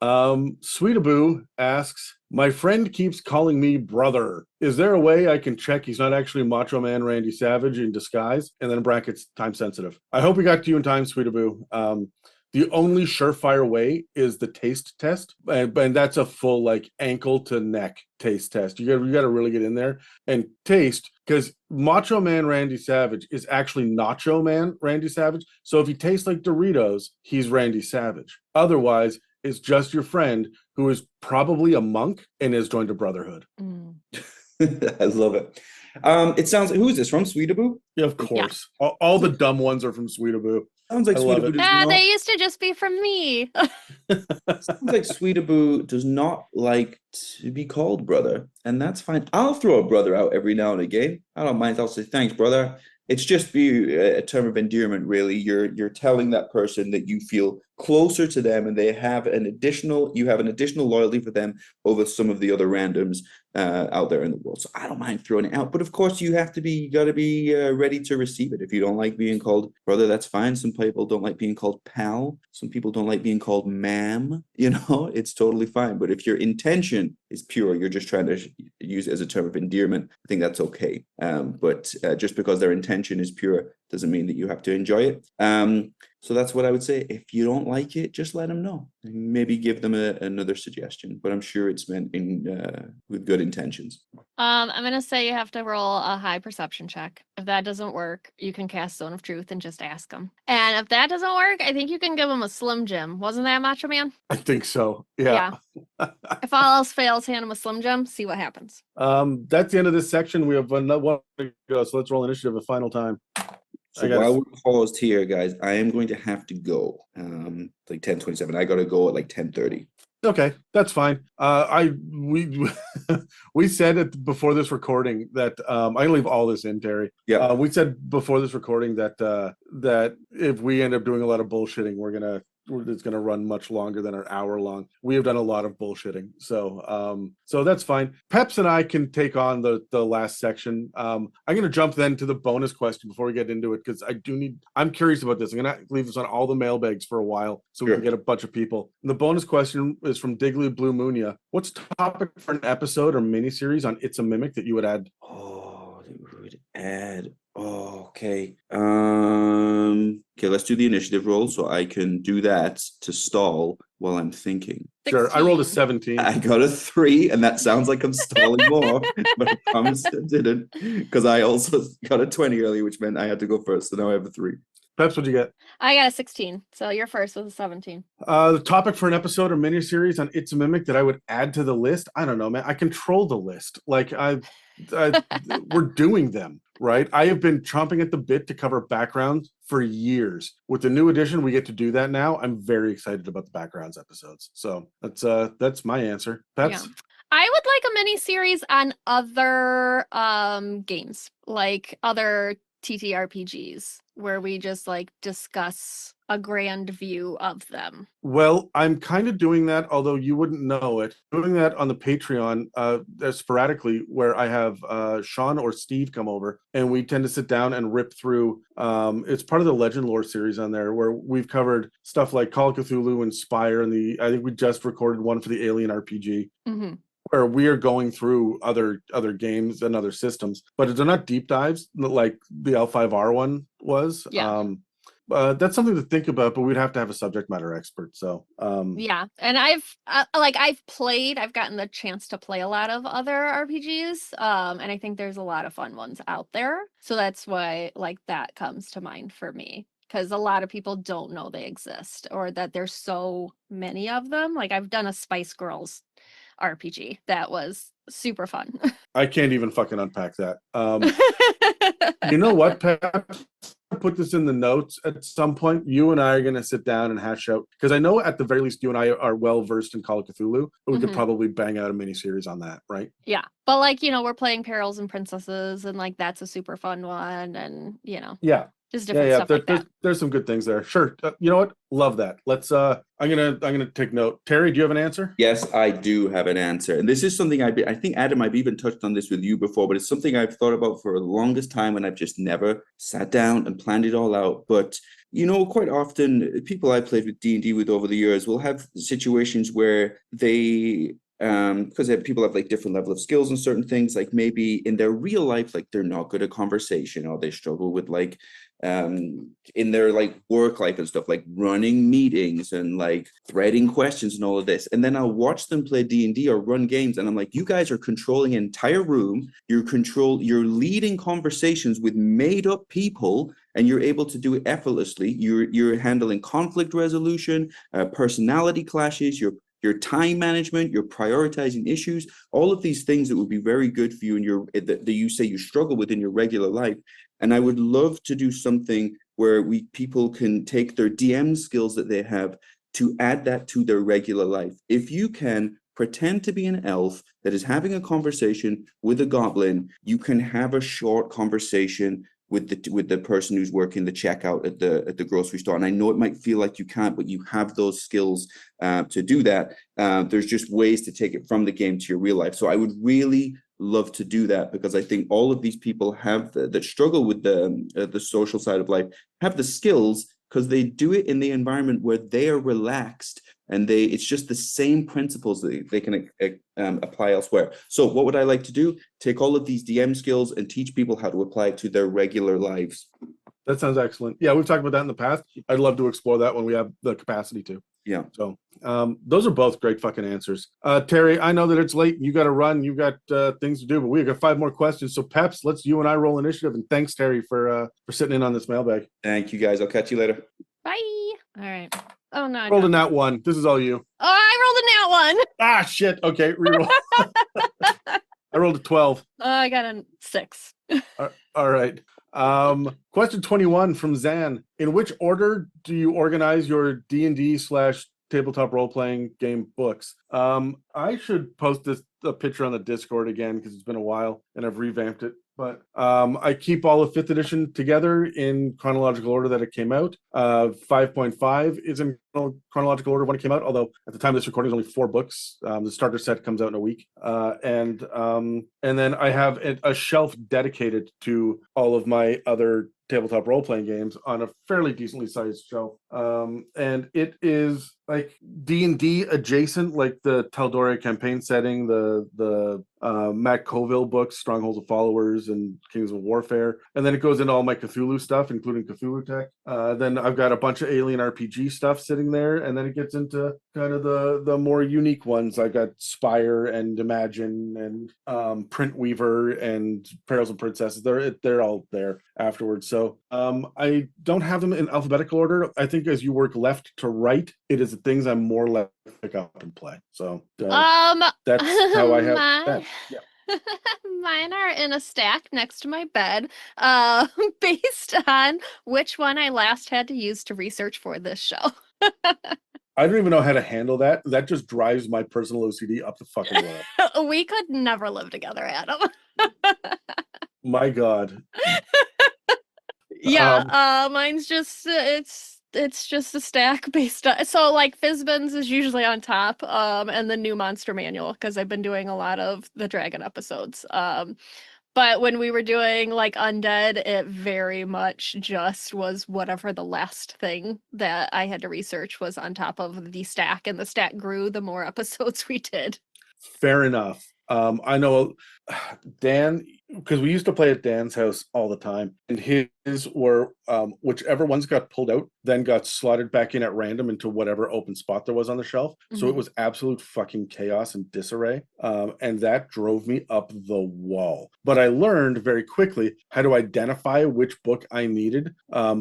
Sweetaboo asks, my friend keeps calling me brother. Is there a way I can check he's not actually Macho Man Randy Savage in disguise? And then in brackets, time sensitive. I hope we got to you in time, Sweetaboo. The only surefire way is the taste test, and that's a full like ankle to neck taste test. You got to really get in there and taste, because Macho Man Randy Savage is actually Nacho Man Randy Savage. So if he tastes like Doritos, he's Randy Savage. Otherwise, it's just your friend who is probably a monk and has joined a brotherhood. I love it. It sounds like, who is this from? Sweetaboo? Yeah, of course. Yeah. All the dumb ones are from Sweetaboo. Sounds like Sweetaboo does not... They used to just be from me. Sounds like Sweetaboo does not like to be called brother, and that's fine. I'll throw a brother out every now and again. I don't mind. I'll say, thanks, brother. It's just be a term of endearment, really. You're telling that person that you feel closer to them, and you have an additional loyalty for them over some of the other randoms out there in the world. So I don't mind throwing it out, but of course you got to be ready to receive it. If you don't like being called brother, that's fine. Some people don't like being called pal. Some people don't like being called ma'am. It's totally fine. But if your intention is pure, you're just trying to use it as a term of endearment, I think that's okay. But just because their intention is pure doesn't mean that you have to enjoy it. So that's what I would say. If you don't like it, just let them know. Maybe give them another suggestion. But I'm sure it's meant with good intentions. I'm going to say you have to roll a high perception check. If that doesn't work, you can cast Zone of Truth and just ask them. And if that doesn't work, I think you can give them a Slim Jim. Wasn't that Macho Man? I think so. Yeah. If all else fails, hand them a Slim Jim, see what happens. That's the end of this section. We have another one to go. So let's roll initiative a final time. So while we're paused here, guys, I am going to have to go. Like 10:27. I got to go at like 10:30. Okay, that's fine. We said it before this recording that I'm gonna leave all this in, Terry. Yeah. We said before this recording that that if we end up doing a lot of bullshitting, it's gonna run much longer than an hour long. We have done a lot of bullshitting, so that's fine. Peps and I can take on the last section. I'm gonna jump then to the bonus question before we get into it, because I'm curious about this. I'm gonna leave this on all the mailbags for a while so we can get a bunch of people. And the bonus question is from Diggly Blue Moonia. What's topic for an episode or miniseries on It's a Mimic that you would add? Okay. Okay, let's do the initiative roll so I can do that to stall while I'm thinking. 16. Sure. I rolled a 17. I got a 3, and that sounds like I'm stalling more, but I promised I didn't, because I also got a 20 earlier, which meant I had to go first, so now I have a 3. Peps, what'd you get? I got a 16, so you're first with a 17. The topic for an episode or miniseries on It's a Mimic that I would add to the list? I don't know, man. I control the list. Like, we're doing them, right? I have been chomping at the bit to cover backgrounds for years. With the new edition, we get to do that now. I'm very excited about the backgrounds episodes. So that's my answer. Peps? Yeah. I would like a mini series on other games, like other TTRPGs where we just like discuss a grand view of them. Well, I'm kind of doing that, although you wouldn't know it. Doing that on the Patreon sporadically, where I have Sean or Steve come over, and we tend to sit down and rip through. It's part of the Legend Lore series on there, where we've covered stuff like Call of Cthulhu and Spire, and I think we just recorded one for the Alien RPG. Mm-hmm. Where we are going through other games and other systems, but they're not deep dives like the L5R one was. Yeah. That's something to think about, but we'd have to have a subject matter expert. So yeah, and I've gotten the chance to play a lot of other RPGs, and I think there's a lot of fun ones out there. So that's why like that comes to mind for me, because a lot of people don't know they exist or that there's so many of them. Like I've done a Spice Girls RPG that was super fun. I can't even fucking unpack that. You know what, Pep? Put this in the notes at some point. You and I are going to sit down and hash out, because I know at the very least you and I are well versed in Call of Cthulhu, but we could probably bang out a miniseries on that, right? Yeah, but like, you know, we're playing Perils and Princesses, and like that's a super fun one, and you know, yeah, just different stuff like that. There's some good things there. Sure, you know what? Love that. Let's. I'm gonna take note. Terry, do you have an answer? Yes, I do have an answer, and this is something I think Adam, I've even touched on this with you before, but it's something I've thought about for the longest time, and I've just never sat down and planned it all out. But you know, quite often people I played with D&D with over the years will have situations where they because people have like different level of skills and certain things, like maybe in their real life, like they're not good at conversation, or they struggle with like in their like work life and stuff, like running meetings and like threading questions and all of this. And then I'll watch them play D&D or run games, and I'm like, you guys are controlling an entire room, you're leading conversations with made up people, and you're able to do it effortlessly. You're handling conflict resolution, personality clashes, your time management, you're prioritizing issues, all of these things that would be very good for you in that you say you struggle with in your regular life. And I would love to do something where people can take their DM skills that they have to add that to their regular life. If you can pretend to be an elf that is having a conversation with a goblin, you can have a short conversation with the person who's working the checkout at the grocery store. And I know it might feel like you can't, but you have those skills to do that. There's just ways to take it from the game to your real life. So I would really love to do that, because I think all of these people that struggle with the social side of life have the skills, because they do it in the environment where they are relaxed, and it's just the same principles that they can apply elsewhere. So what would I like to do? Take all of these DM skills and teach people how to apply it to their regular lives. That sounds excellent. Yeah, we've talked about that in the past. I'd love to explore that when we have the capacity to. Yeah. So those are both great fucking answers. Terry, I know that it's late. You got to run. You got things to do, but we've got 5 more questions. So Peps, let's you and I roll initiative. And thanks, Terry, for sitting in on this mailbag. Thank you, guys. I'll catch you later. Bye. All right. Oh, no. Rolled a nat 1. This is all you. Oh, I rolled a nat 1. Ah, shit. Okay, reroll. I rolled a 12. Oh, I got a 6. All right. Question 21 from Zan. In which order do you organize your D&D/tabletop role-playing game books? I should post a picture on the Discord again, because it's been a while and I've revamped it. But I keep all of 5th edition together in chronological order that it came out. 5.5 is in chronological order when it came out, although at the time of this recording, there's only 4 books. The starter set comes out in a week. And then I have a shelf dedicated to all of my other tabletop role-playing games on a fairly decently sized shelf. And it is like D&D adjacent, like the Tal'Dorei campaign setting, the Matt Colville books, Strongholds of Followers and Kings of Warfare. And then it goes into all my Cthulhu stuff, including Cthulhu Tech. Then I've got a bunch of Alien RPG stuff sitting there. And then it gets into kind of the more unique ones. I got Spire and Imagine and Print Weaver and Perils and Princesses. They're all there afterwards. So I don't have them in alphabetical order. I think as you work left to right, it is the things I'm more left to pick up and play. So that's how I have that. Yeah. Mine are in a stack next to my bed, based on which one I last had to use to research for this show. I don't even know how to handle that. That just drives my personal OCD up the fucking wall. We could never live together, Adam. My God. Yeah, mine's just it's just a stack based on, so like Fizbin's is usually on top, and the new monster manual, because I've been doing a lot of the dragon episodes. But when we were doing like undead, it very much just was whatever the last thing that I had to research was on top of the stack, and the stack grew the more episodes we did. Fair enough. I know Dan, because we used to play at Dan's house all the time, and his were whichever ones got pulled out then got slotted back in at random into whatever open spot there was on the shelf. So it was absolute fucking chaos and disarray, and that drove me up the wall. But I learned very quickly how to identify which book I needed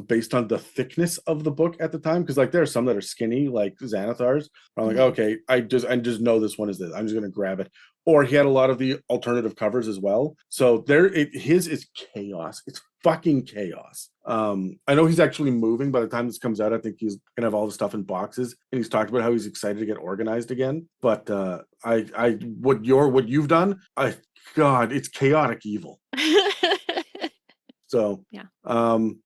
based on the thickness of the book at the time, because like there are some that are skinny, like Xanathar's. I'm like, okay, I just know this one is this. I'm just gonna grab it. Or he had a lot of the alternative covers as well. So his is chaos. It's fucking chaos. I know he's actually moving. By the time this comes out, I think he's gonna have all the stuff in boxes, and he's talked about how he's excited to get organized again. But what you've done, God, it's chaotic evil. So yeah.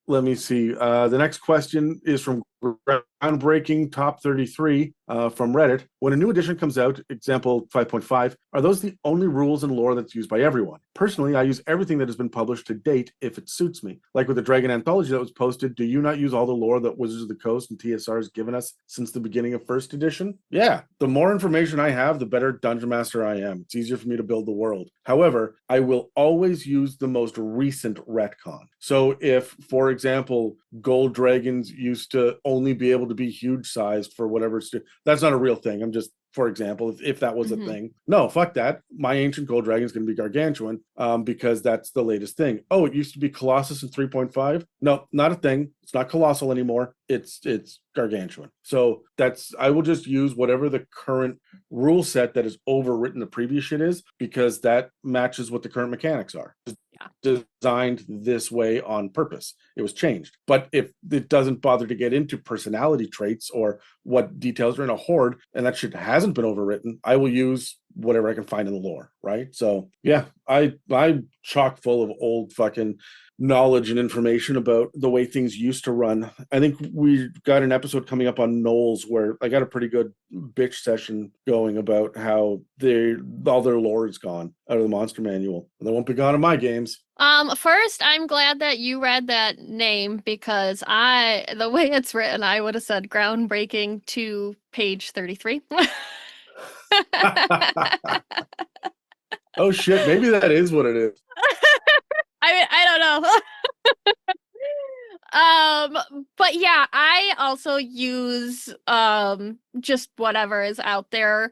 Let me see. The next question is from Groundbreaking Top 33 from Reddit. When a new edition comes out, example 5.5, are those the only rules and lore that's used by everyone? Personally, I use everything that has been published to date if it suits me. Like with the Dragon Anthology that was posted, do you not use all the lore that Wizards of the Coast and TSR has given us since the beginning of first edition? Yeah, the more information I have, the better Dungeon Master I am. It's easier for me to build the world. However, I will always use the most recent retcon. So if, for example, gold dragons used to only be able to be huge sized for whatever, that's not a real thing. I'm just, for example, if that was a thing. No, fuck that. My ancient gold dragon is going to be gargantuan because that's the latest thing. Oh, it used to be Colossus in 3.5. No, not a thing. It's not colossal anymore. It's gargantuan. So I will just use whatever the current rule set that is overwritten the previous shit is, because that matches what the current mechanics are. Designed this way on purpose. It was changed. But if it doesn't bother to get into personality traits or what details are in a horde, and that shit hasn't been overwritten, I will use whatever I can find in the lore, right? So yeah, I'm chock full of old fucking knowledge and information about the way things used to run. I think we got an episode coming up on Knowles where I got a pretty good bitch session going about how all their lore is gone out of the monster manual, and they won't be gone in my games. First, I'm glad that you read that name, because the way it's written, I would have said groundbreaking to page 33. Oh shit, maybe that is what it is. I don't know. But yeah, I also use just whatever is out there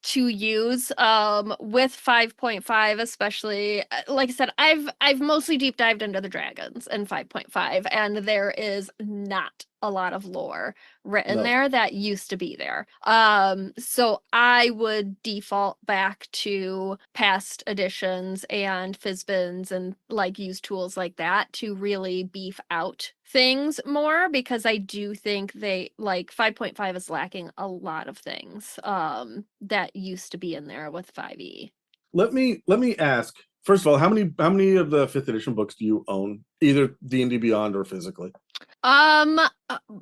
to use with 5.5, especially. Like I said, I've mostly deep dived into the dragons in 5.5, and there is not a lot of lore written there that used to be there. So I would default back to past editions and Fizbins and like use tools like that to really beef out things more, because I do think 5.5 is lacking a lot of things that used to be in there with 5e. Let me ask, first of all, how many of the 5th edition books do you own, either D&D Beyond or physically?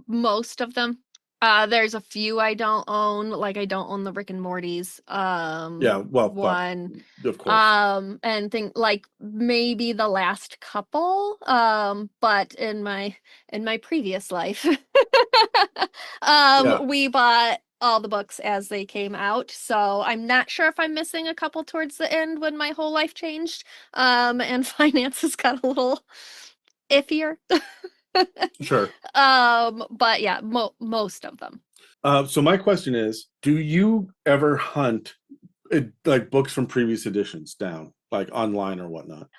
Most of them. There's a few I don't own, like I don't own the Rick and Morty's one. Of course. And think like maybe the last couple. But in my previous life, we bought all the books as they came out. So I'm not sure if I'm missing a couple towards the end when my whole life changed. And finances got a little iffier. Sure. But yeah, most of them. So my question is, do you ever hunt like books from previous editions down, like online or whatnot?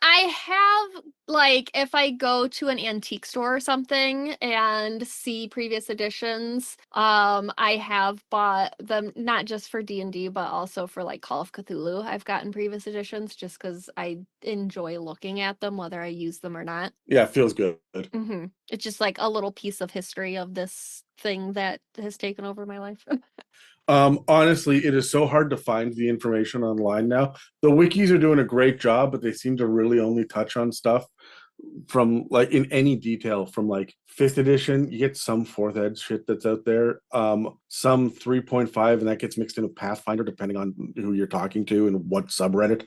I have, like, if I go to an antique store or something and see previous editions, I have bought them not just for D&D, but also for like Call of Cthulhu. I've gotten previous editions just because I enjoy looking at them, whether I use them or not. Yeah, it feels good. It's just like a little piece of history of this thing that has taken over my life. Honestly, it is so hard to find the information online now. The wikis are doing a great job, but they seem to really only touch on stuff from like in any detail from like 5th edition. You get some 4th ed shit that's out there, some 3.5, and that gets mixed in with Pathfinder depending on who you're talking to and what subreddit,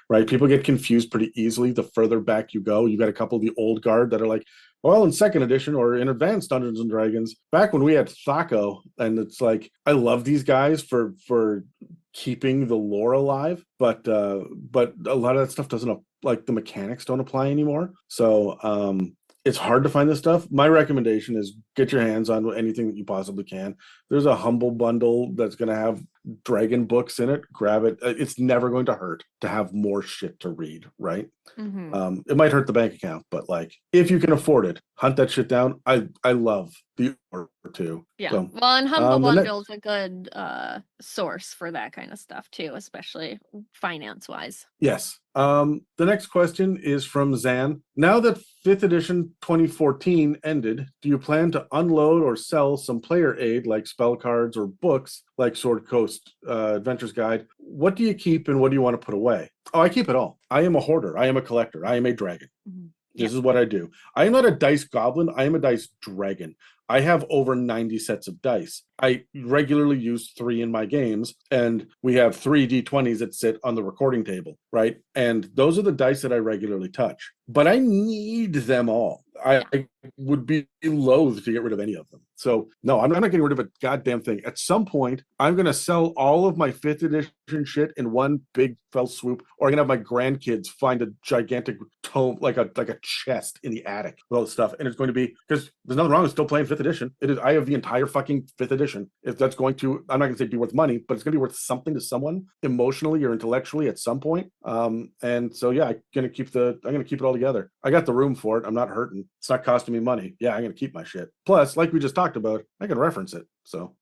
right? People get confused pretty easily the further back you go. You got a couple of the old guard that are like, well, in 2nd edition or in advanced Dungeons and Dragons, back when we had Thaco, and it's like, I love these guys for keeping the lore alive, but a lot of that stuff doesn't, like the mechanics don't apply anymore. So it's hard to find this stuff. My recommendation is get your hands on anything that you possibly can. There's a humble bundle that's going to have dragon books in it. Grab it. It's never going to hurt to have more shit to read, right? Mm-hmm. It might hurt the bank account, but like if you can afford it, hunt that shit down. I love the order too. Yeah. So, Well, and Humble the next- Bundle's a good source for that kind of stuff too, especially finance wise. Yes. The next question is from Zan. Now that 5th edition 2014 ended, do you plan to unload or sell some player aid like spell cards or books like Sword Coast Adventurer's Guide? What do you keep and what do you want to put away? Oh, I keep it all. I am a hoarder. I am a collector. I am a dragon. Mm-hmm. This is what I do. I am not a dice goblin. I am a dice dragon. I have over 90 sets of dice. I regularly use 3 in my games, and we have 3 D20s that sit on the recording table, right? And those are the dice that I regularly touch. But I need them all. I would be loath to get rid of any of them. So no, I'm not getting rid of a goddamn thing. At some point, I'm going to sell all of my 5th edition shit in one big fell swoop, or I'm going to have my grandkids find a gigantic tome, like a chest in the attic with all this stuff. And it's going to be, because there's nothing wrong with still playing 5th edition. It is. I have the entire fucking 5th edition. If that's going to, I'm not going to say be worth money, but it's going to be worth something to someone emotionally or intellectually at some point. And so yeah, I'm going to keep it all together. I got the room for it. I'm not hurting. It's not costing me money. Yeah, I'm going to keep my shit. Plus, like we just talked about, I can reference it. So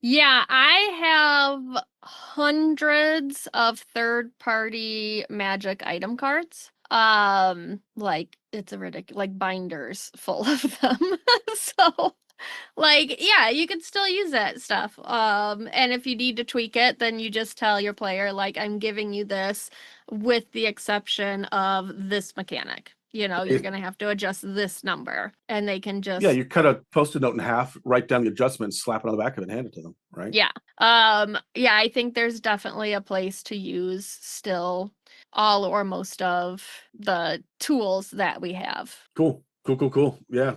yeah, I have hundreds of third-party magic item cards. Like it's a ridiculous, like binders full of them. So like, yeah, you could still use that stuff. And if you need to tweak it, then you just tell your player, like, I'm giving you this with the exception of this mechanic. You know, you're going to have to adjust this number, and they can just... Yeah, you cut a Post-it note in half, write down the adjustments, slap it on the back of it, and hand it to them, right? Yeah. Yeah, I think there's definitely a place to use still all or most of the tools that we have. Cool. Yeah,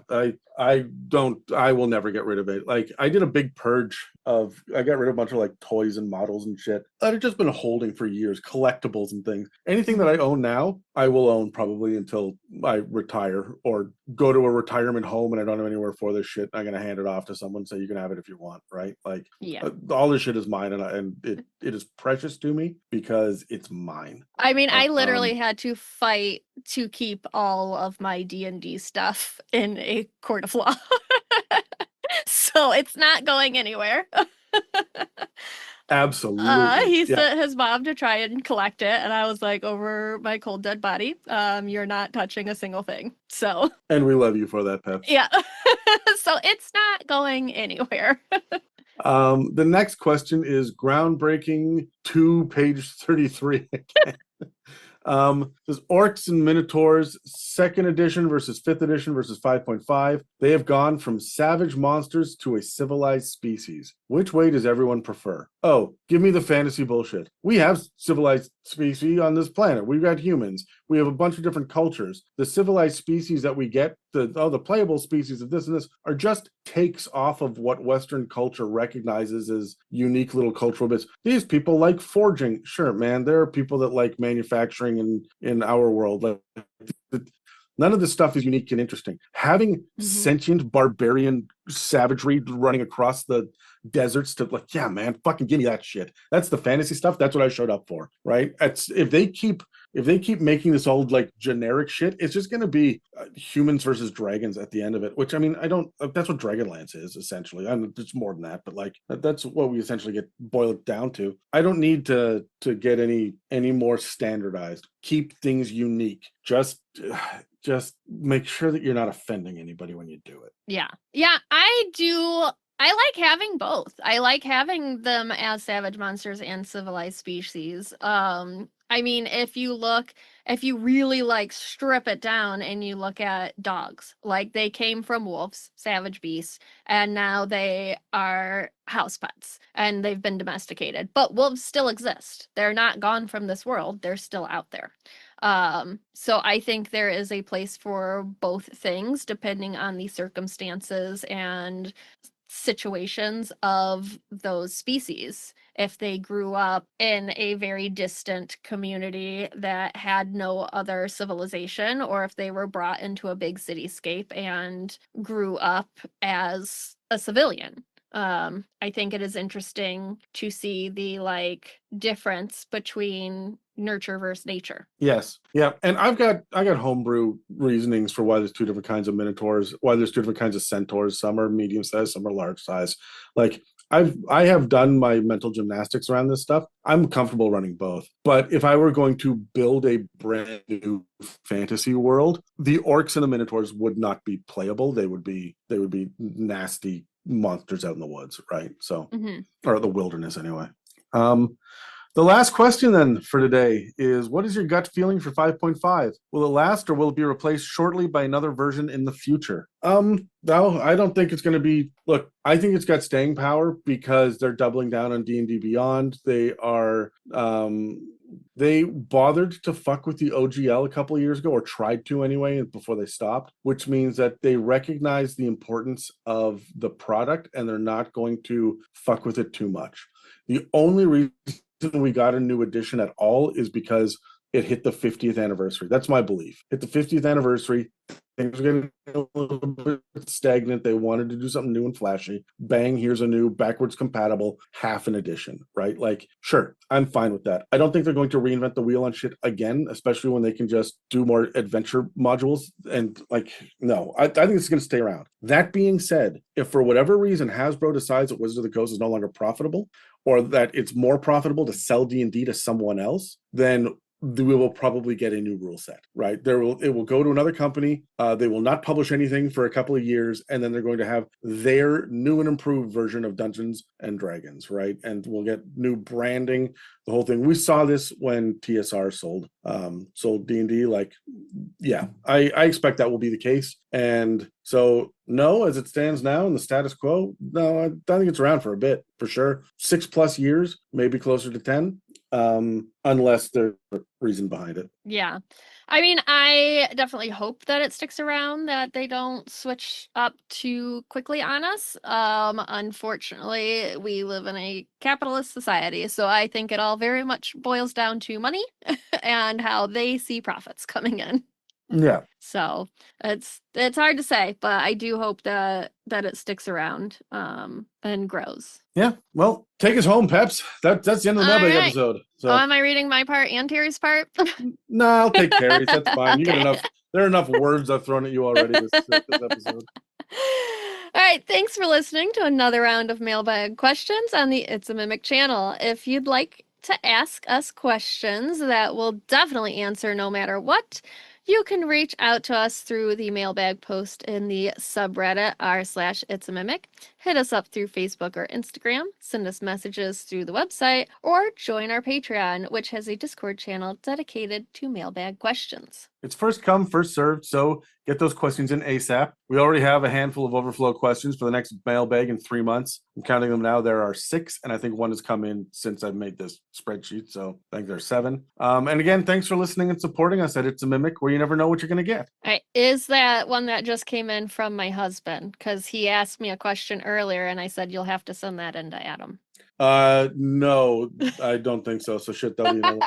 I will never get rid of it. Like, I did a big purge I got rid of a bunch of like toys and models and shit that I've just been holding for years, collectibles and things. Anything that I own now, I will own probably until I retire or go to a retirement home and I don't have anywhere for this shit. I'm going to hand it off to someone, say you can have it if you want, right? Like, yeah, all this shit is mine, and it is precious to me because it's mine. I mean, I literally had to fight to keep all of my D&D stuff in a court of law. So it's not going anywhere. Absolutely. He sent his mom to try and collect it, and I was like, over my cold dead body, you're not touching a single thing. So, and we love you for that, Pep. Yeah. So it's not going anywhere. The next question is groundbreaking 2 page 33 again. Says Orcs and Minotaurs 2nd edition versus 5th edition versus 5.5. They have gone from savage monsters to a civilized species. Which way does everyone prefer? Oh, give me the fantasy bullshit. We have civilized species on this planet. We've got humans. We have a bunch of different cultures. The civilized species that we get, the playable species of this and this, are just takes off of what Western culture recognizes as unique little cultural bits. These people like forging. Sure, man, there are people that like manufacturing in our world. Like, none of this stuff is unique and interesting. Having sentient barbarian savagery running across the deserts to, like, yeah, man, fucking give me that shit. That's the fantasy stuff. That's what I showed up for, right? If they keep making this all like generic shit, it's just going to be humans versus dragons at the end of it, which, I mean, that's what Dragonlance is essentially. It's more than that, but like, that's what we essentially boil it down to. I don't need to get any more standardized. Keep things unique. Just make sure that you're not offending anybody when you do it. Yeah. I do I like having both. I like having them as savage monsters and civilized species. I mean, if you really like strip it down and you look at dogs, like they came from wolves, savage beasts, and now they are house pets and they've been domesticated. But wolves still exist. They're not gone from this world. They're still out there. So I think there is a place for both things depending on the circumstances and situations of those species. If they grew up in a very distant community that had no other civilization, or if they were brought into a big cityscape and grew up as a civilian. I think it is interesting to see the like difference between nurture versus nature. Yes. Yeah. And I got homebrew reasonings for why there's two different kinds of minotaurs, why there's two different kinds of centaurs. Some are medium size, some are large size. Like I have done my mental gymnastics around this stuff. I'm comfortable running both. But if I were going to build a brand new fantasy world, the orcs and the minotaurs would not be playable. They would be nasty monsters out in the woods, right? So or the wilderness anyway. The last question then for today is, what is your gut feeling for 5.5? Will it last or will it be replaced shortly by another version in the future? No, I don't think it's going to be, look, I think it's got staying power because they're doubling down on D&D Beyond. They are, they bothered to fuck with the OGL a couple of years ago, or tried to anyway, before they stopped, which means that they recognize the importance of the product and they're not going to fuck with it too much. The only reason we got a new edition at all is because it hit the 50th anniversary. That's my belief. Hit the 50th anniversary. Things were getting a little bit stagnant. They wanted to do something new and flashy. Bang, here's a new backwards compatible half an edition, right? Like, sure, I'm fine with that. I don't think they're going to reinvent the wheel on shit again, especially when they can just do more adventure modules. And like, no, I think it's going to stay around. That being said, if for whatever reason Hasbro decides that Wizards of the Coast is no longer profitable, or that it's more profitable to sell D&D to someone else, then we will probably get a new rule set, right? It will go to another company. They will not publish anything for a couple of years, and then they're going to have their new and improved version of Dungeons and Dragons, right? And we'll get new branding, the whole thing. We saw this when TSR sold D&D. Like, yeah, I expect that will be the case. And so, no, as it stands now in the status quo, no, I think it's around for a bit, for sure. 6+ years, maybe closer to 10. Unless there's a reason behind it. Yeah. I mean, I definitely hope that it sticks around, that they don't switch up too quickly on us. Unfortunately, we live in a capitalist society, so I think it all very much boils down to money and how they see profits coming in. Yeah. So it's hard to say, but I do hope that it sticks around and grows. Yeah. Well, take us home, Peps. That's the end of the Mailbag episode. So am I reading my part and Terry's part? No, I'll take Terry's. That's fine. You Okay. get enough. There are enough words I've thrown at you already this episode. All right, thanks for listening to another round of Mailbag questions on the It's a Mimic channel. If you'd like to ask us questions that we'll definitely answer no matter what, you can reach out to us through the Mailbag post in the subreddit r/itsAmimic. Hit us up through Facebook or Instagram, send us messages through the website, or join our Patreon, which has a Discord channel dedicated to Mailbag questions. It's first come, first served, so get those questions in ASAP. We already have a handful of overflow questions for the next Mailbag in 3 months. I'm counting them now. There are 6, and I think 1 has come in since I've made this spreadsheet, so I think there's 7. And again, thanks for listening and supporting us at It's a Mimic, where you never know what you're going to get. All right, is that one that just came in from my husband? Because he asked me a question earlier, and I said, you'll have to send that in to Adam. No, I don't think so. So shit, though, you know.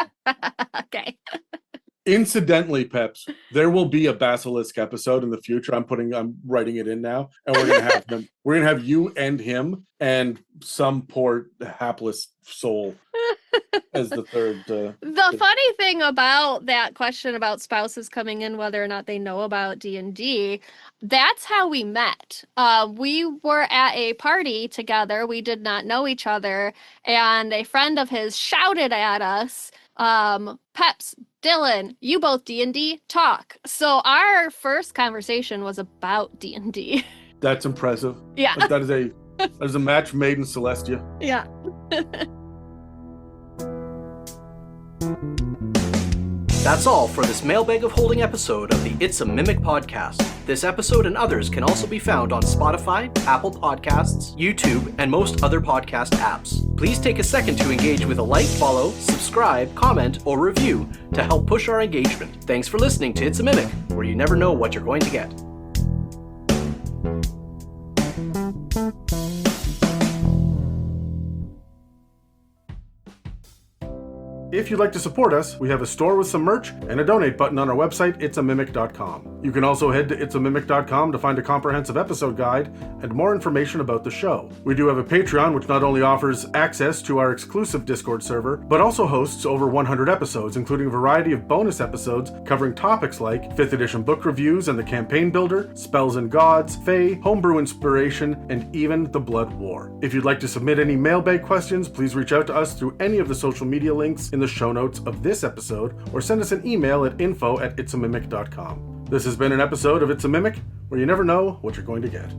Okay. Incidentally, Peps, there will be a Basilisk episode in the future. I'm writing it in now, and we're gonna have him. We're gonna have you and him and some poor hapless soul as the third. The funny thing about that question about spouses coming in, whether or not they know about D&D, that's how we met. We were at a party together. We did not know each other, and a friend of his shouted at us, Peps, Dylan, you both D&D, talk. So our first conversation was about D&D. That's impressive. Yeah. That is a There's a match made in Celestia. Yeah. That's all for this Mailbag of Holding episode of the It's a Mimic podcast. This episode and others can also be found on Spotify, Apple Podcasts, YouTube, and most other podcast apps. Please take a second to engage with a like, follow, subscribe, comment, or review to help push our engagement. Thanks for listening to It's a Mimic, where you never know what you're going to get. If you'd like to support us, we have a store with some merch and a donate button on our website, itsamimic.com. You can also head to itsamimic.com to find a comprehensive episode guide and more information about the show. We do have a Patreon, which not only offers access to our exclusive Discord server, but also hosts over 100 episodes, including a variety of bonus episodes covering topics like 5th edition book reviews and the campaign builder, spells and gods, fae, homebrew inspiration, and even the Blood War. If you'd like to submit any mailbag questions, please reach out to us through any of the social media links in the show notes of this episode, or send us an email at info@itsamimic.com. This has been an episode of It's a Mimic, where you never know what you're going to get.